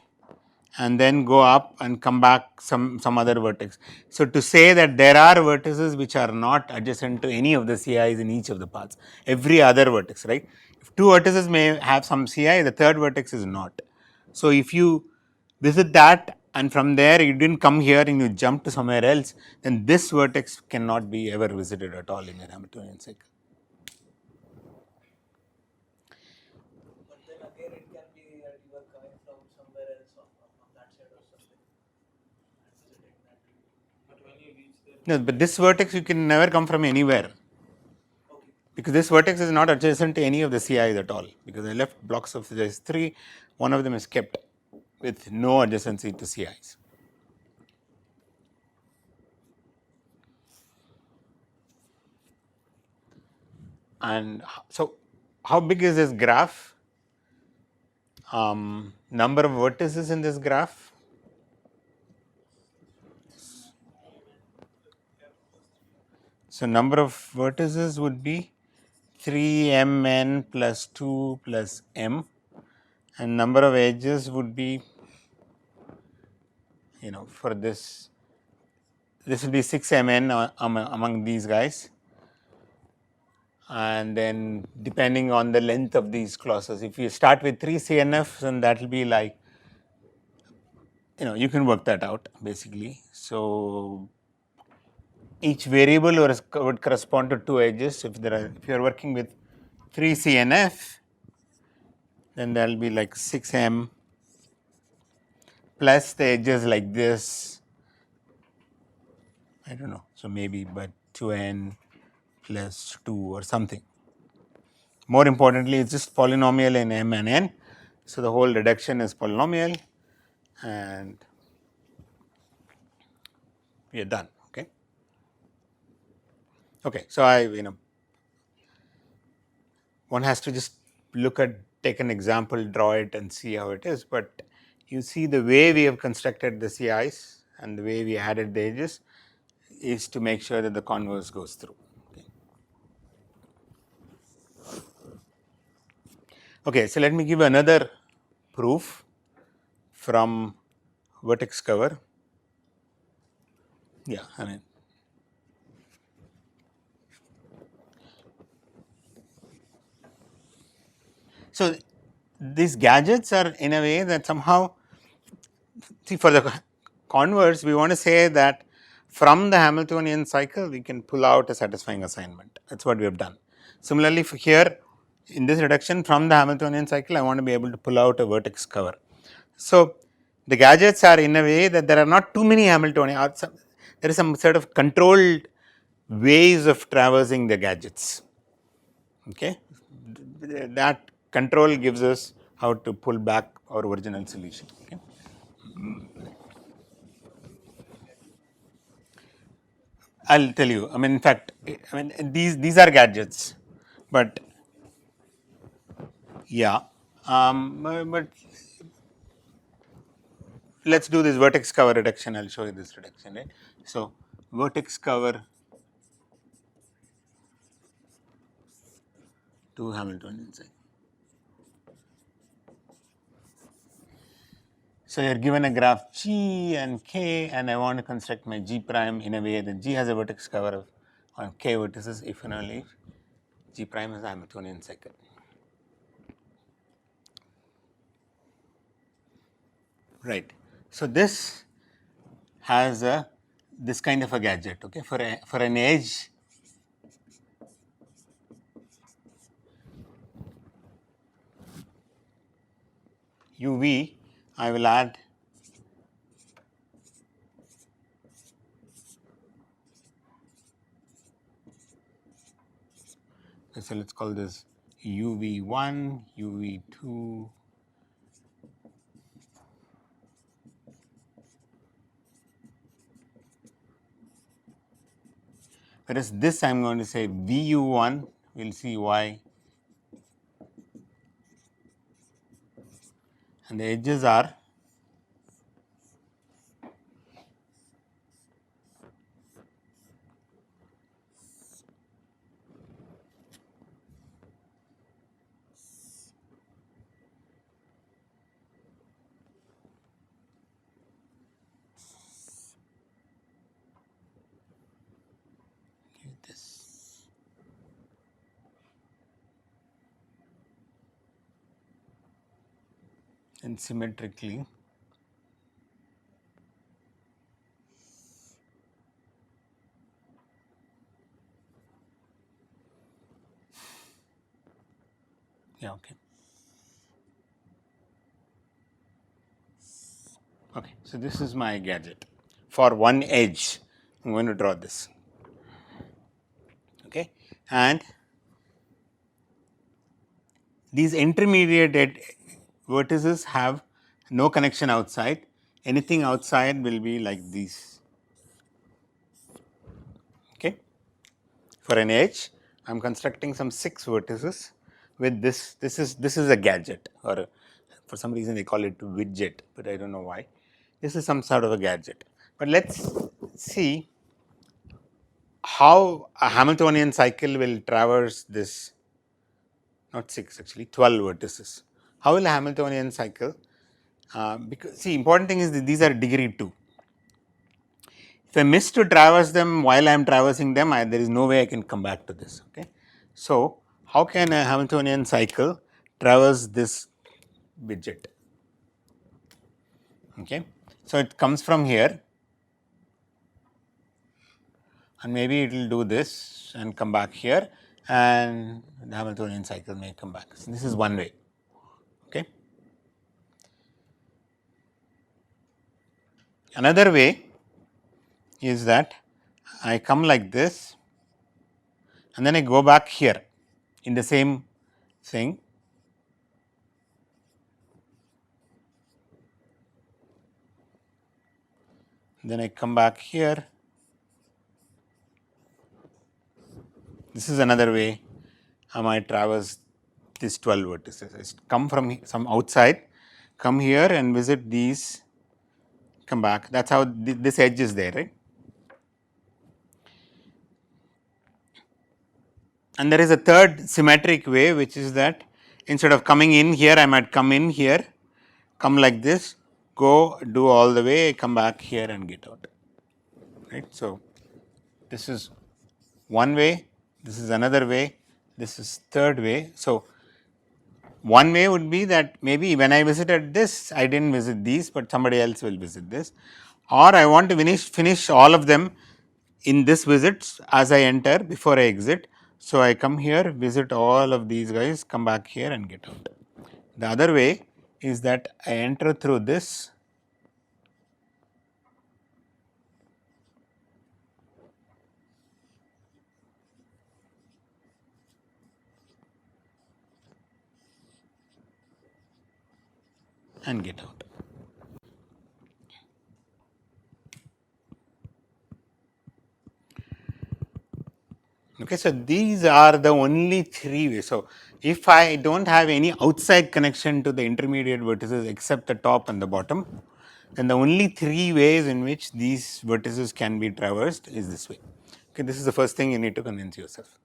and then go up and come back some other vertex. So, to say that there are vertices which are not adjacent to any of the CIs in each of the paths, every other vertex, right. If 2 vertices may have some CI, the third vertex is not. So, if you visit that and from there you did not come here and you jump to somewhere else, then this vertex cannot be ever visited at all in a Hamiltonian cycle. But then again, it can be that you are coming from somewhere else on that side or something and visiting that. But when you reach there, No, but this vertex you can never come from anywhere. okay, Because this vertex is not adjacent to any of the CIs at all, because I left blocks of this 3, one of them is kept with no adjacency to CIs. And so, how big is this graph? Number of vertices in this graph. So, number of vertices would be 3mn plus 2 plus m, and number of edges would be, for this will be 6mn among these guys. And then depending on the length of these clauses, if you start with 3 CNFs, then that will be like, you can work that out basically. So, each variable would correspond to 2 edges. If you are working with 3 CNF, then there will be like 6m plus the edges like this, I don't know. So, maybe but 2n plus 2 or something. More importantly, it is just polynomial in m and n. So, the whole reduction is polynomial, and we are done. Okay. Okay. So, one has to just take an example, draw it and see how it is, but you see the way we have constructed the CIs and the way we added the edges, is to make sure that the converse goes through. Okay, so let me give another proof from vertex cover. Yeah, I mean, so these gadgets are in a way that somehow, see, for the converse, we want to say that from the Hamiltonian cycle, we can pull out a satisfying assignment. That is what we have done. Similarly, for here in this reduction from the Hamiltonian cycle, I want to be able to pull out a vertex cover. So, the gadgets are in a way that there are not too many Hamiltonian, there is some sort of controlled ways of traversing the gadgets. Okay, that control gives us how to pull back our original solution. Okay. I'll tell you. I mean, in fact, I mean these are gadgets, but yeah. But let's do this vertex cover reduction. I'll show you this reduction, right? So vertex cover to Hamiltonian cycle. So you're given a graph G and K, and I want to construct my G prime in a way that G has a vertex cover of on K vertices if and only if G prime is a Hamiltonian cycle. Right. So this has a this kind of a gadget. Okay, for an edge. UV, I will add so let's call this UV1, UV2, whereas this I am going to say VU1, we will see why, and the edges are this. And symmetrically yeah, okay. Okay, so this is my gadget. For one edge, I am going to draw this. Okay, and these intermediate vertices have no connection outside. Anything outside will be like these. Okay. For an edge, I am constructing some 6 vertices with this. This is a gadget, or for some reason they call it widget, but I don't know why. This is some sort of a gadget. But let's see how a Hamiltonian cycle will traverse this, not 6 actually, 12 vertices. How will a Hamiltonian cycle, because see, important thing is that these are degree 2. If I miss to traverse them while I am traversing them, there is no way I can come back to this. Okay. So, how can a Hamiltonian cycle traverse this widget? Okay. So, it comes from here, and maybe it will do this and come back here, and the Hamiltonian cycle may come back. So, this is one way. Okay. Another way is that I come like this, and then I go back here in the same thing. Then I come back here. This is another way I might traverse these 12 vertices. I come from some outside, come here and visit these, come back. That is how this edge is there, right. And there is a third symmetric way, which is that instead of coming in here, I might come in here, come like this, go do all the way, come back here and get out, right. So, this is one way, this is another way, this is third way. So, one way would be that maybe when I visited this, I did not visit these, but somebody else will visit this, or I want to finish all of them in this visits as I enter before I exit. So, I come here, visit all of these guys, come back here and get out. The other way is that I enter through this and get out. Okay, so these are the only three ways. So, if I do not have any outside connection to the intermediate vertices except the top and the bottom, then the only three ways in which these vertices can be traversed is this way. Okay, this is the first thing you need to convince yourself.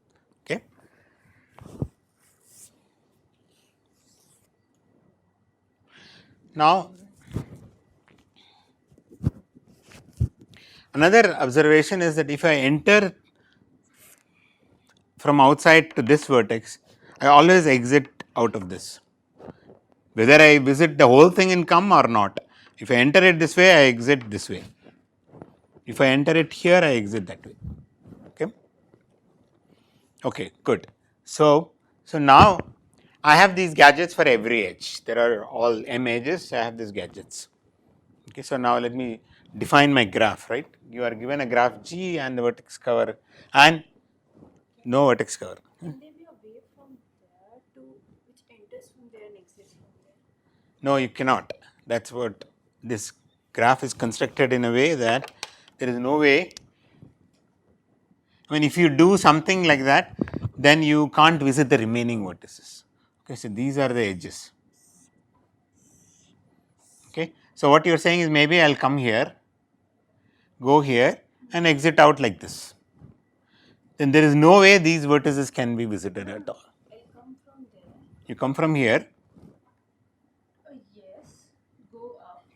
Okay. Now, another observation is that if I enter from outside to this vertex, I always exit out of this, whether I visit the whole thing and come or not. If I enter it this way, I exit this way. If I enter it here, I exit that way. Okay. Okay, good. So, now I have these gadgets for every edge. There are all m edges. I have these gadgets. Okay. So, now let me define my graph. Right. You are given a graph G and the vertex cover and no vertex cover. Can there be a way from there to which enters from there and exits from there? No, you cannot. That is what this graph is constructed in a way that there is no way. I mean, if you do something like that, then you can't visit the remaining vertices. Okay, so these are the edges. Okay, so what you are saying is maybe I will come here, go here, and exit out like this. Then there is no way these vertices can be visited at all. I'll come from there. You come from here, Yes.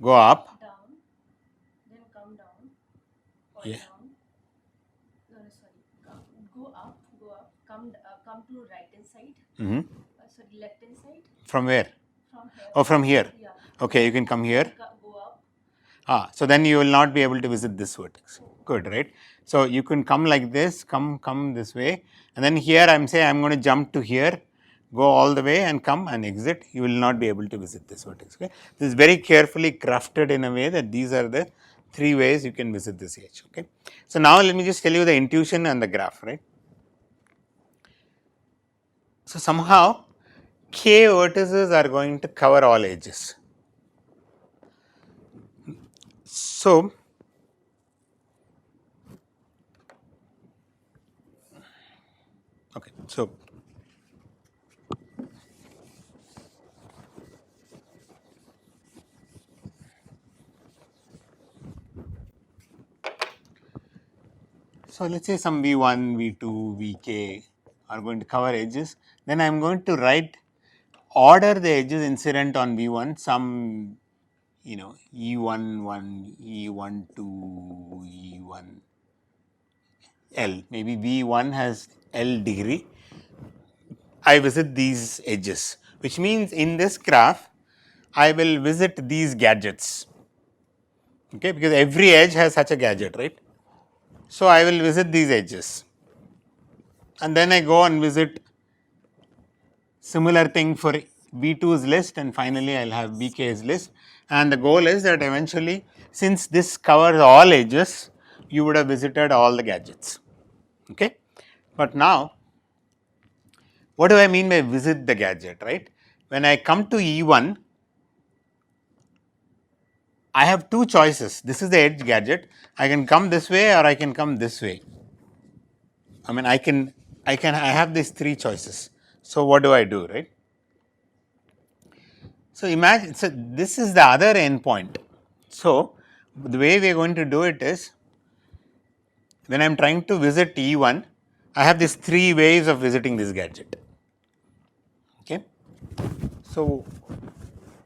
go up, Down. Then come down. Or yeah, down. No, sorry. Go up. Come to right hand side. Sorry, left hand side. from where? From here. Oh, from here. Yeah. Okay, you can come here. Go up. So then you will not be able to visit this vertex. Good, right? So you can come like this, come this way, and then here I am saying I am going to jump to here, go all the way and come and exit. You will not be able to visit this vertex. Okay, this is very carefully crafted in a way that these are the three ways you can visit this edge. Okay, so now let me just tell you the intuition and the graph, right? So somehow k vertices are going to cover all edges. So okay, so let us say some V1, V2, Vk are going to cover edges, then I am going to order the edges incident on V1, some E11, E12, E1, L, maybe V1 has L degree. I visit these edges, which means in this graph, I will visit these gadgets, okay, because every edge has such a gadget, right. So, I will visit these edges and then I go and visit similar thing for V2's list, and finally, I will have Bk's list, and the goal is that eventually, since this covers all edges, you would have visited all the gadgets. Okay. But now, what do I mean by visit the gadget, right? When I come to E1, I have two choices. This is the edge gadget. I can come this way or I can come this way. I mean, I have these three choices. So, what do I do, right? So, imagine, so this is the other endpoint. So, the way we are going to do it is, when I am trying to visit E1, I have these 3 ways of visiting this gadget. Okay. So,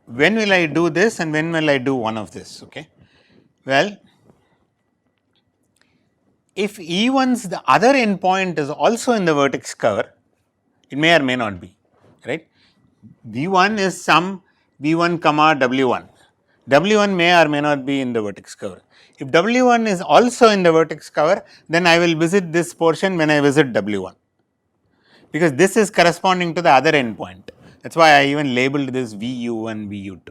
when will I do this and when will I do one of this? Okay. Well, if E1's the other endpoint is also in the vertex cover, it may or may not be, right. V1 is some V1 comma W1. W1 may or may not be in the vertex cover. If W1 is also in the vertex cover, then I will visit this portion when I visit W1, because this is corresponding to the other endpoint. That is why I even labeled this VU1, VU2.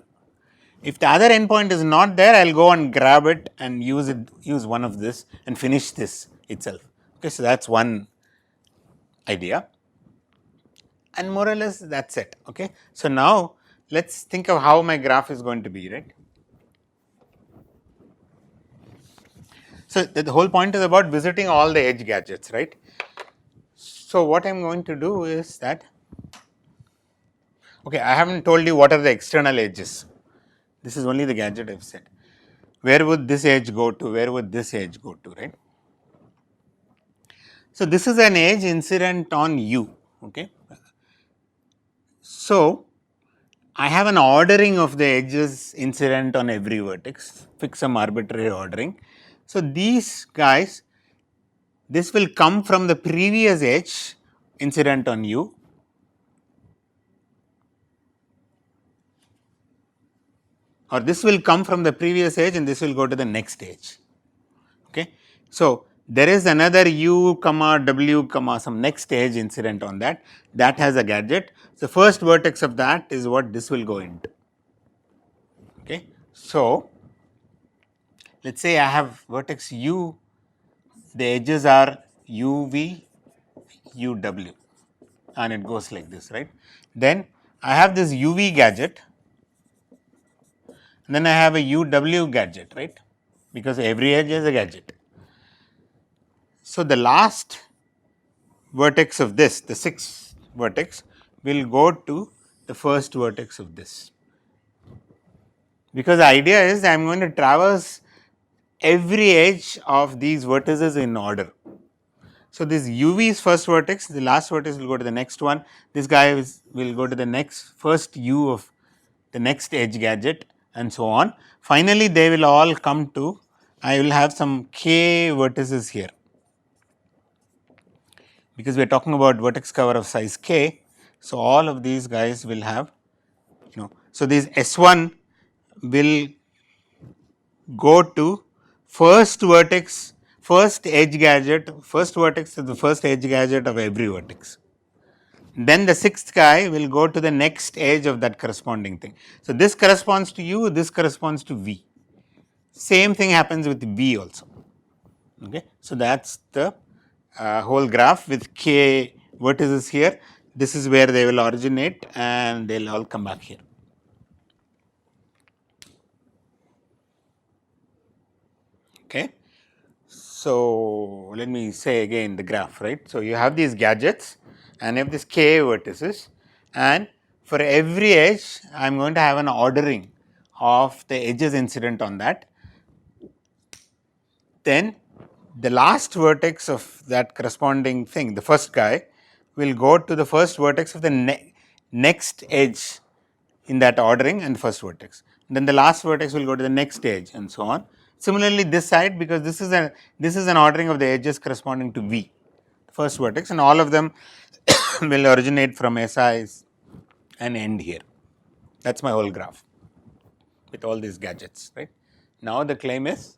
If the other endpoint is not there, I will go and grab it and use one of this and finish this itself. Okay, so that is one idea, and more or less that is it. Okay. So, now let us think of how my graph is going to be, right. So, the whole point is about visiting all the edge gadgets, right. So, what I am going to do is that, okay, I have not told you what are the external edges. This is only the gadget I have said. Where would this edge go to? Where would this edge go to, right? So, this is an edge incident on U. Okay. So, I have an ordering of the edges incident on every vertex, fix some arbitrary ordering. So, these guys, this will come from the previous edge incident on U, or this will come from the previous edge and this will go to the next edge. Okay. So, there is another U comma W comma some next edge incident on that has a gadget. The first vertex of that is what this will go into. Okay. So, let us say I have vertex U, the edges are UV, UW, and it goes like this, right. Then I have this UV gadget, and then I have a UW gadget, right, because every edge is a gadget. So, the last vertex of this, the 6th vertex, will go to the first vertex of this, because the idea is I am going to traverse every edge of these vertices in order. So, this UV's first vertex, the last vertex will go to the next one, this guy will go to the next first U of the next edge gadget, and so on. Finally, they will all come to, I will have some k vertices here, because we are talking about vertex cover of size k. So, all of these guys will have, so these S1 will go to first vertex, first edge gadget, first vertex is the first edge gadget of every vertex. Then the 6th guy will go to the next edge of that corresponding thing. So, this corresponds to U, this corresponds to V. Same thing happens with V also. Okay. So, that is the whole graph with k vertices here. This is where they will originate and they will all come back here. Okay. So, let me say again the graph, right. So, you have these gadgets and you have these k vertices, and for every edge I am going to have an ordering of the edges incident on that. Then the last vertex of that corresponding thing, the first guy, will go to the first vertex of the next edge in that ordering and first vertex. Then the last vertex will go to the next edge and so on. Similarly, this side, because this is an ordering of the edges corresponding to V, first vertex, and all of them will originate from SIs and end here. That is my whole graph with all these gadgets, right. Now, the claim is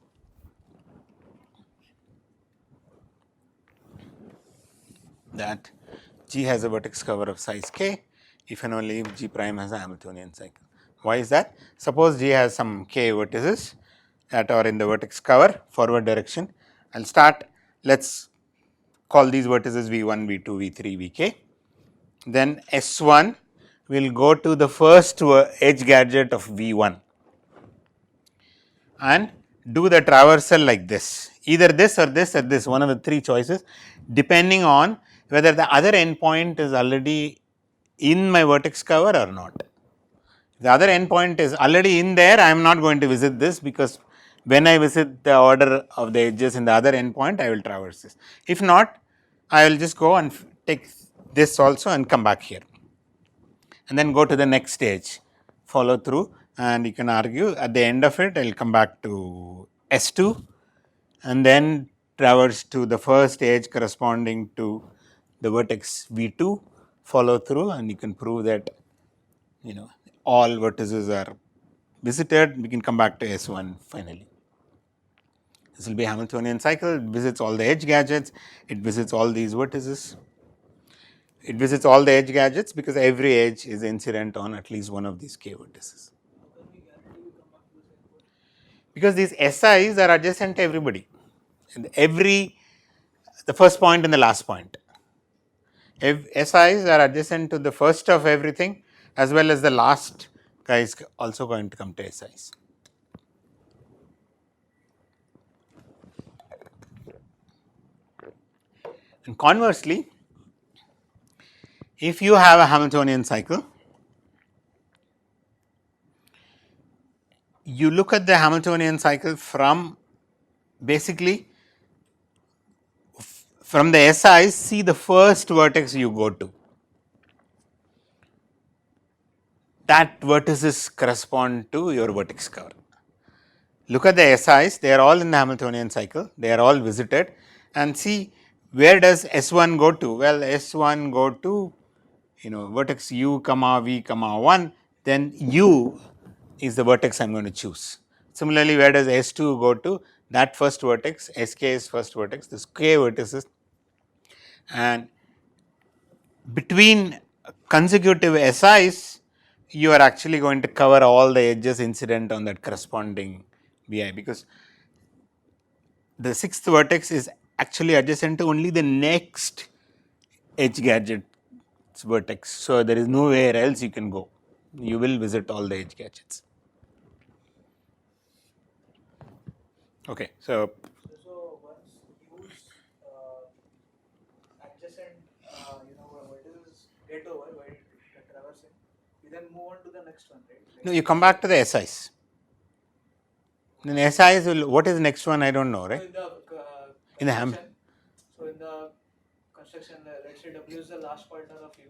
that G has a vertex cover of size k if and only if G prime has a Hamiltonian cycle. Why is that? Suppose G has some k vertices that are in the vertex cover forward direction. I will start, let us call these vertices V1, V2, V3, Vk. Then S1 will go to the first edge gadget of V1 and do the traversal like this, either this or this or this, one of the 3 choices, depending on whether the other endpoint is already in my vertex cover or not. The other endpoint is already in there, I am not going to visit this, because when I visit the order of the edges in the other endpoint, I will traverse this. If not, I will just go and take this also and come back here, and then go to the next stage, follow through, and you can argue at the end of it I will come back to S2 and then traverse to the first edge corresponding to the vertex V2, follow through, and you can prove that all vertices are visited. We can come back to S1 finally. This will be a Hamiltonian cycle. It visits all the edge gadgets. It visits all these vertices. It visits all the edge gadgets because every edge is incident on at least one of these k vertices. How can we guarantee we come back to the same point? Because these SIs are adjacent to everybody, and the first point and the last point. SIs are adjacent to the first of everything as well as the last guy is also going to come to SIs. And conversely, if you have a Hamiltonian cycle, you look at the Hamiltonian cycle from basically from the SIs, see the first vertex you go to. That vertices correspond to your vertex cover. Look at the SIs, they are all in the Hamiltonian cycle, they are all visited, and see where does S1 go to? Well, S1 go to vertex u comma v comma 1, then u is the vertex I am going to choose. Similarly, where does S2 go to? That first vertex, Sk is first vertex, this k vertices, and between consecutive SIs, you are actually going to cover all the edges incident on that corresponding Vi, because the sixth vertex is actually adjacent to only the next edge gadget vertex. So, there is nowhere else you can go. You will visit all the edge gadgets. Okay. So, So once use adjacent, vertices get over while traversing, you then move on to the next one, right? no, you come back to the SIs. Then SIs will, what is the next one? I don't know, right? So in In the the Ham, construction, so in the construction, let's say W is the last pointer of U,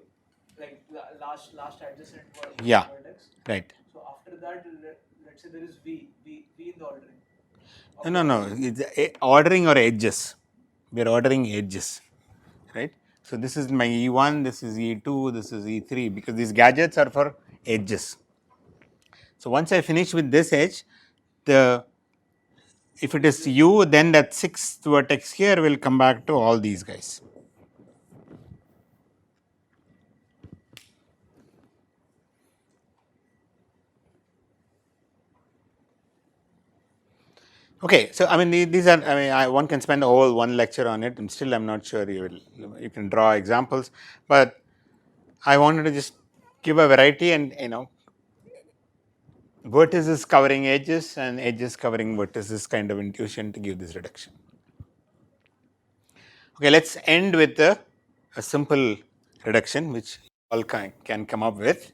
like last adjacent yeah, vertex. right. So after that, let's say there is V in the ordering. No, it's ordering or edges. We are ordering edges, right? So, this is my E1, this is E2, this is E3, because these gadgets are for edges. So, once I finish with this edge, if it is U, then that sixth vertex here will come back to all these guys. Okay, so I mean these are, one can spend a whole one lecture on it, and still I'm not sure you can draw examples, but I wanted to just give a variety and vertices covering edges and edges covering vertices kind of intuition to give this reduction. Okay, let's end with a simple reduction which all can come up with.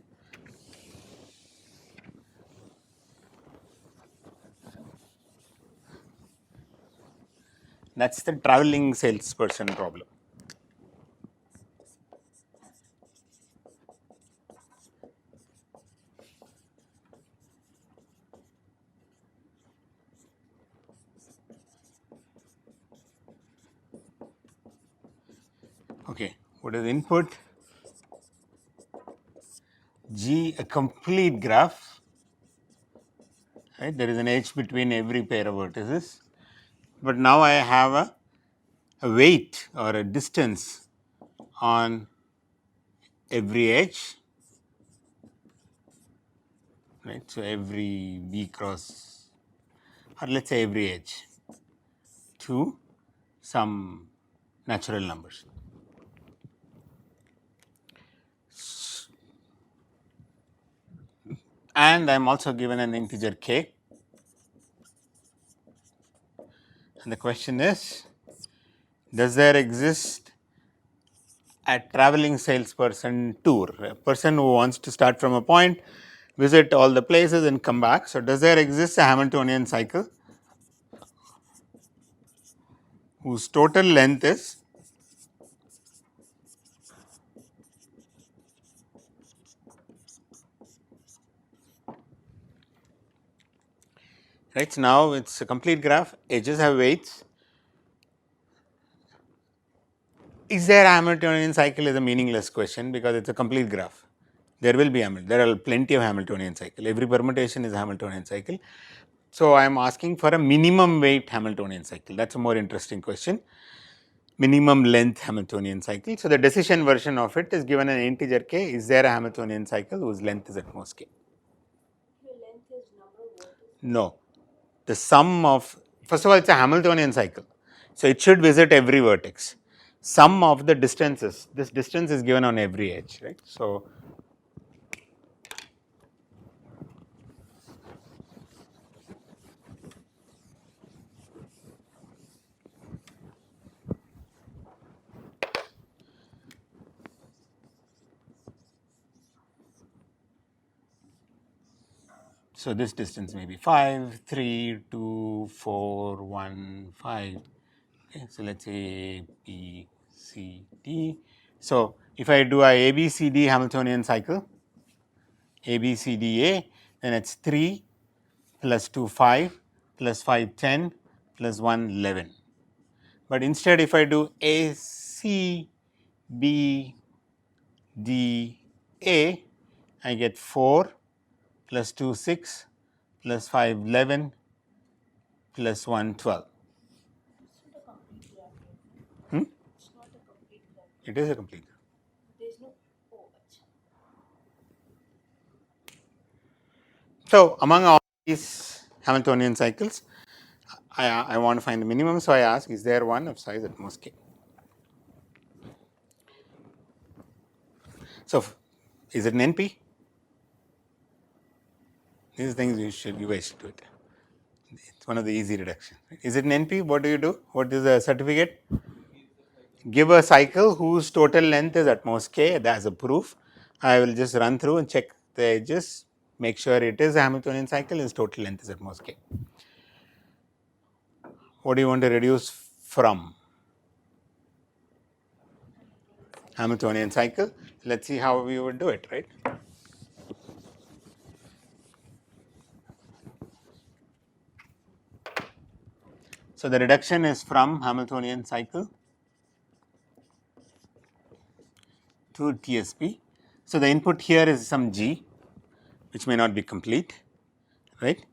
That's the traveling salesperson problem. Okay, what is input? G, a complete graph, right? There is an edge between every pair of vertices, but now I have a weight or a distance on every edge, right? So, every V cross, or let us say every edge to some natural numbers. And I am also given an integer k, and the question is, does there exist a traveling salesperson tour, a person who wants to start from a point, visit all the places and come back? So, does there exist a Hamiltonian cycle whose total length is right? So now it's a complete graph, edges have weights. Is there a Hamiltonian cycle is a meaningless question because it's a complete graph. There will be there are plenty of Hamiltonian cycle. Every permutation is a Hamiltonian cycle. So I am asking for a minimum weight Hamiltonian cycle. That's a more interesting question. Minimum length Hamiltonian cycle. So the decision version of it is given an integer k. Is there a Hamiltonian cycle whose length is at most k? Your length is number of vertices. No. The sum of, first of all, it's a Hamiltonian cycle. So it should visit every vertex. Sum of the distances, this distance is given on every edge, right? So this distance may be 5, 3, 2, 4, 1, 5. Okay, so let's say B, C, D. So if I do a ABCD Hamiltonian cycle, ABCDA, then it's 3 plus 2, 5 plus 5, 10 plus 1, 11. But instead, if I do A, C, B, D, A, I get 4 plus 2, 6 plus 5, 11 plus 1, 12. It's not a complete graph, right? Hmm? It's not a complete graph. It is a complete graph. There's no. Oh, acha. So among all these Hamiltonian cycles, I want to find the minimum. So I ask, is there one of size at most k? So is it an NP? These things you guys should do it. It's one of the easy reductions. Is it an NP? What do you do? What is the certificate? Give a cycle whose total length is at most k. That's a proof. I will just run through and check the edges, make sure it is a Hamiltonian cycle, its total length is at most k. What do you want to reduce from? Hamiltonian cycle. Let's see how we would do it, right? So the reduction is from Hamiltonian cycle to TSP. So the input here is some G, which may not be complete, right?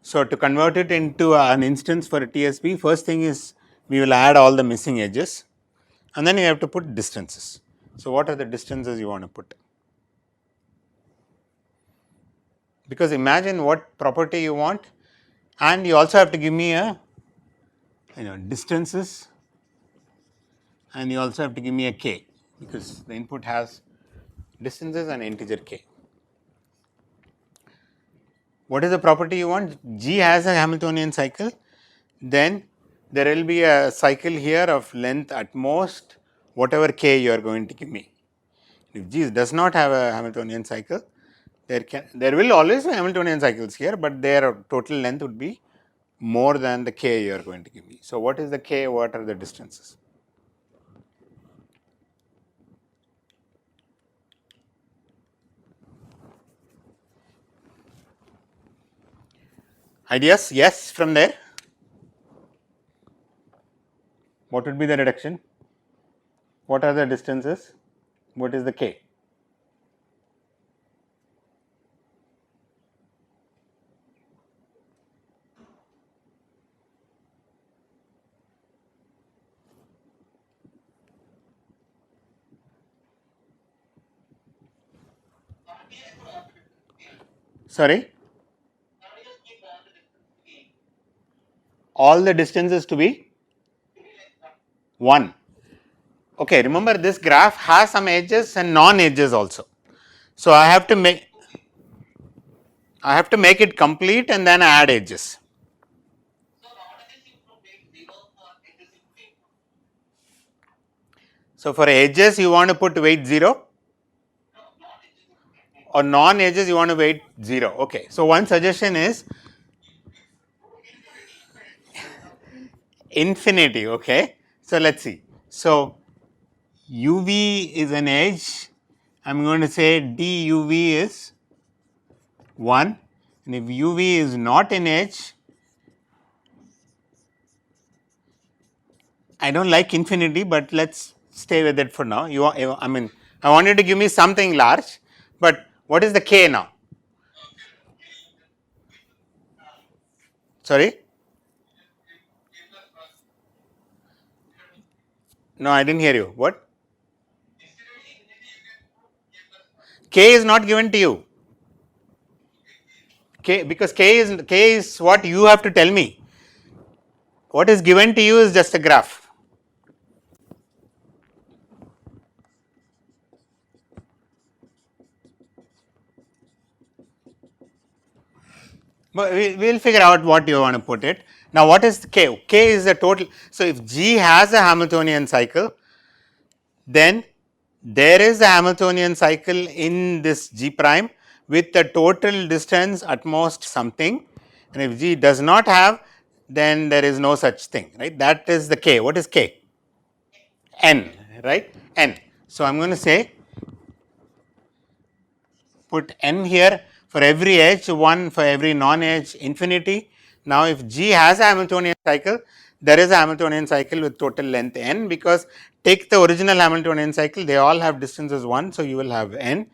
So to convert it into an instance for a TSP, first thing is we will add all the missing edges, and then you have to put distances. So what are the distances you want to put? Because imagine what property you want, and you also have to give me a distances, and you also have to give me a k, because the input has distances and integer k. What is the property you want? G has a Hamiltonian cycle, then there will be a cycle here of length at most whatever k you are going to give me. If G does not have a Hamiltonian cycle, there will always be Hamiltonian cycles here, but their total length would be more than the k you are going to give me. So what is the k? What are the distances? Ideas? Yes, from there. What would be the reduction? What are the distances? What is the k? Sorry? All the distances to be 1. Okay, remember this graph has some edges and non-edges also. So I have to make it complete and then add edges. So for edges you want to put weight 0, or non-edges you want to weight 0. Okay, so one suggestion is infinity. Okay, so let's see. So UV is an edge. I'm going to say DUV is 1, and if UV is not an edge, I don't like infinity, but let's stay with it for now. I mean, I want you to give me something large, but what is the k now? Sorry? No, I didn't hear you. What? K is not given to you. K, because k is what you have to tell me. What is given to you is just a graph. But we will figure out what you want to put it. Now, what is k? K is the total. So, if G has a Hamiltonian cycle, then there is a Hamiltonian cycle in this G prime with the total distance at most something, and if G does not have, then there is no such thing, right. That is the k. What is k? N, right, n. So, I am going to say put n here for every edge, 1 for every non-edge, infinity. Now, if G has a Hamiltonian cycle, there is a Hamiltonian cycle with total length n, because take the original Hamiltonian cycle, they all have distances 1. So, you will have n,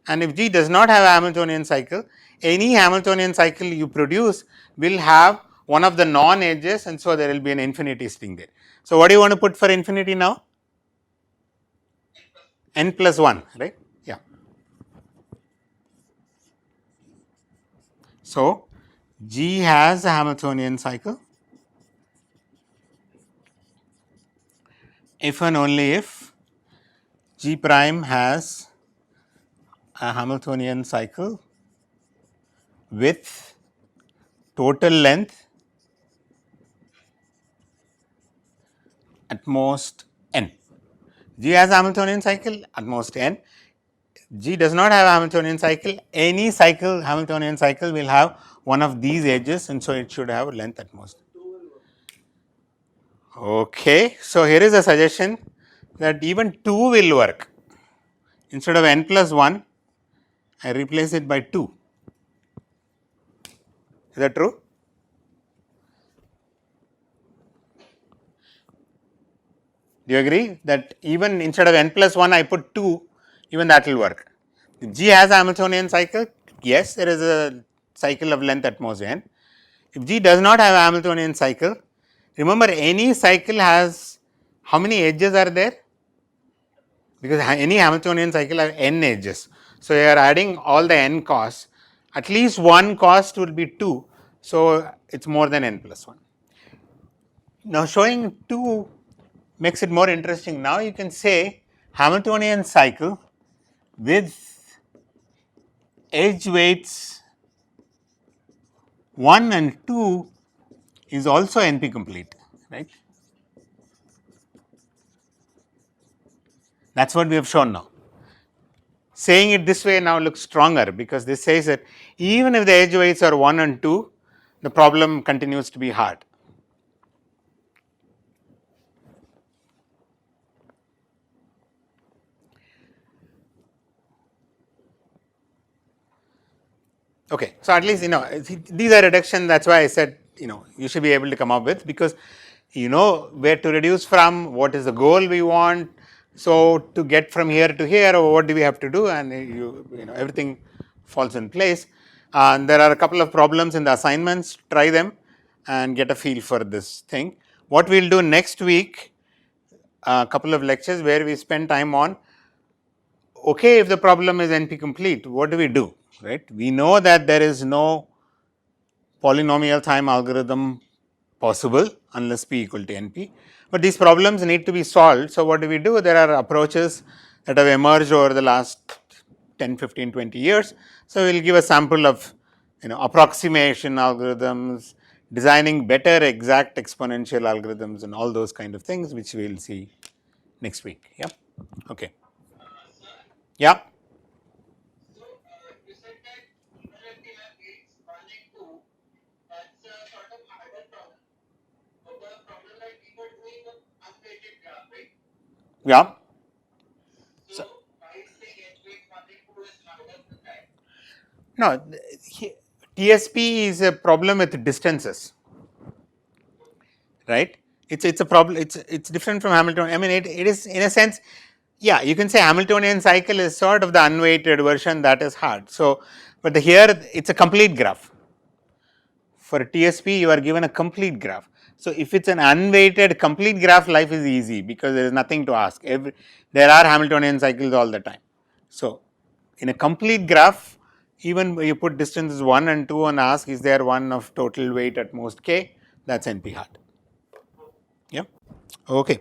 and if G does not have a Hamiltonian cycle, any Hamiltonian cycle you produce will have one of the non-edges, and so there will be an infinity sitting there. So, what do you want to put for infinity now? N plus 1, right. Yeah. So, G has a Hamiltonian cycle if and only if G prime has a Hamiltonian cycle with total length at most n. G has a Hamiltonian cycle at most n. G does not have a Hamiltonian cycle. Any cycle, Hamiltonian cycle, will have one of these edges, and so it should have a length at most. Okay, so here is a suggestion that even 2 will work. Instead of n plus 1, I replace it by 2. Is that true? Do you agree that even instead of n plus 1, I put 2, even that will work. If G has a Hamiltonian cycle, yes, there is a cycle of length at most n. If G does not have a Hamiltonian cycle, remember any cycle has how many edges are there? Because any Hamiltonian cycle has n edges. So, you are adding all the n costs, at least one cost will be 2. So, it is more than n plus 1. Now, showing 2 makes it more interesting. Now, you can say Hamiltonian cycle with edge weights 1 and 2 is also NP complete, right. That is what we have shown now. Saying it this way now looks stronger, because this says that even if the edge weights are 1 and 2, the problem continues to be hard. Okay, so at least these are reduction. That is why I said you should be able to come up with, because you know where to reduce from, what is the goal we want. So, to get from here to here, what do we have to do, and everything falls in place. And there are a couple of problems in the assignments. Try them and get a feel for this thing. What we will do next week, a couple of lectures where we spend time on, okay, if the problem is NP complete, what do we do, right? We know that there is no polynomial time algorithm possible unless p equal to NP, but these problems need to be solved. So, what do we do? There are approaches that have emerged over the last 10, 15, 20 years. So, we will give a sample of approximation algorithms, designing better exact exponential algorithms, and all those kind of things, which we will see next week. Yeah. Okay. Yeah. So you said that even if we have weights 1 and 2, that's a sort of harder problem. But the problem that we were doing was unweighted graph, right? Yeah. So why is saying edge weight 1 and 2 is harder than that? No, TSP is a problem with distances, right. it's a problem. It's different from Hamiltonian. I mean, it is in a sense, yeah. You can say Hamiltonian cycle is sort of the unweighted version that is hard. So, but here it's a complete graph. For TSP, you are given a complete graph. So, if it's an unweighted complete graph, life is easy because there is nothing to ask. There are Hamiltonian cycles all the time. So, in a complete graph, even you put distances 1 and 2 and ask, is there one of total weight at most k? That's NP hard. Yeah. Okay.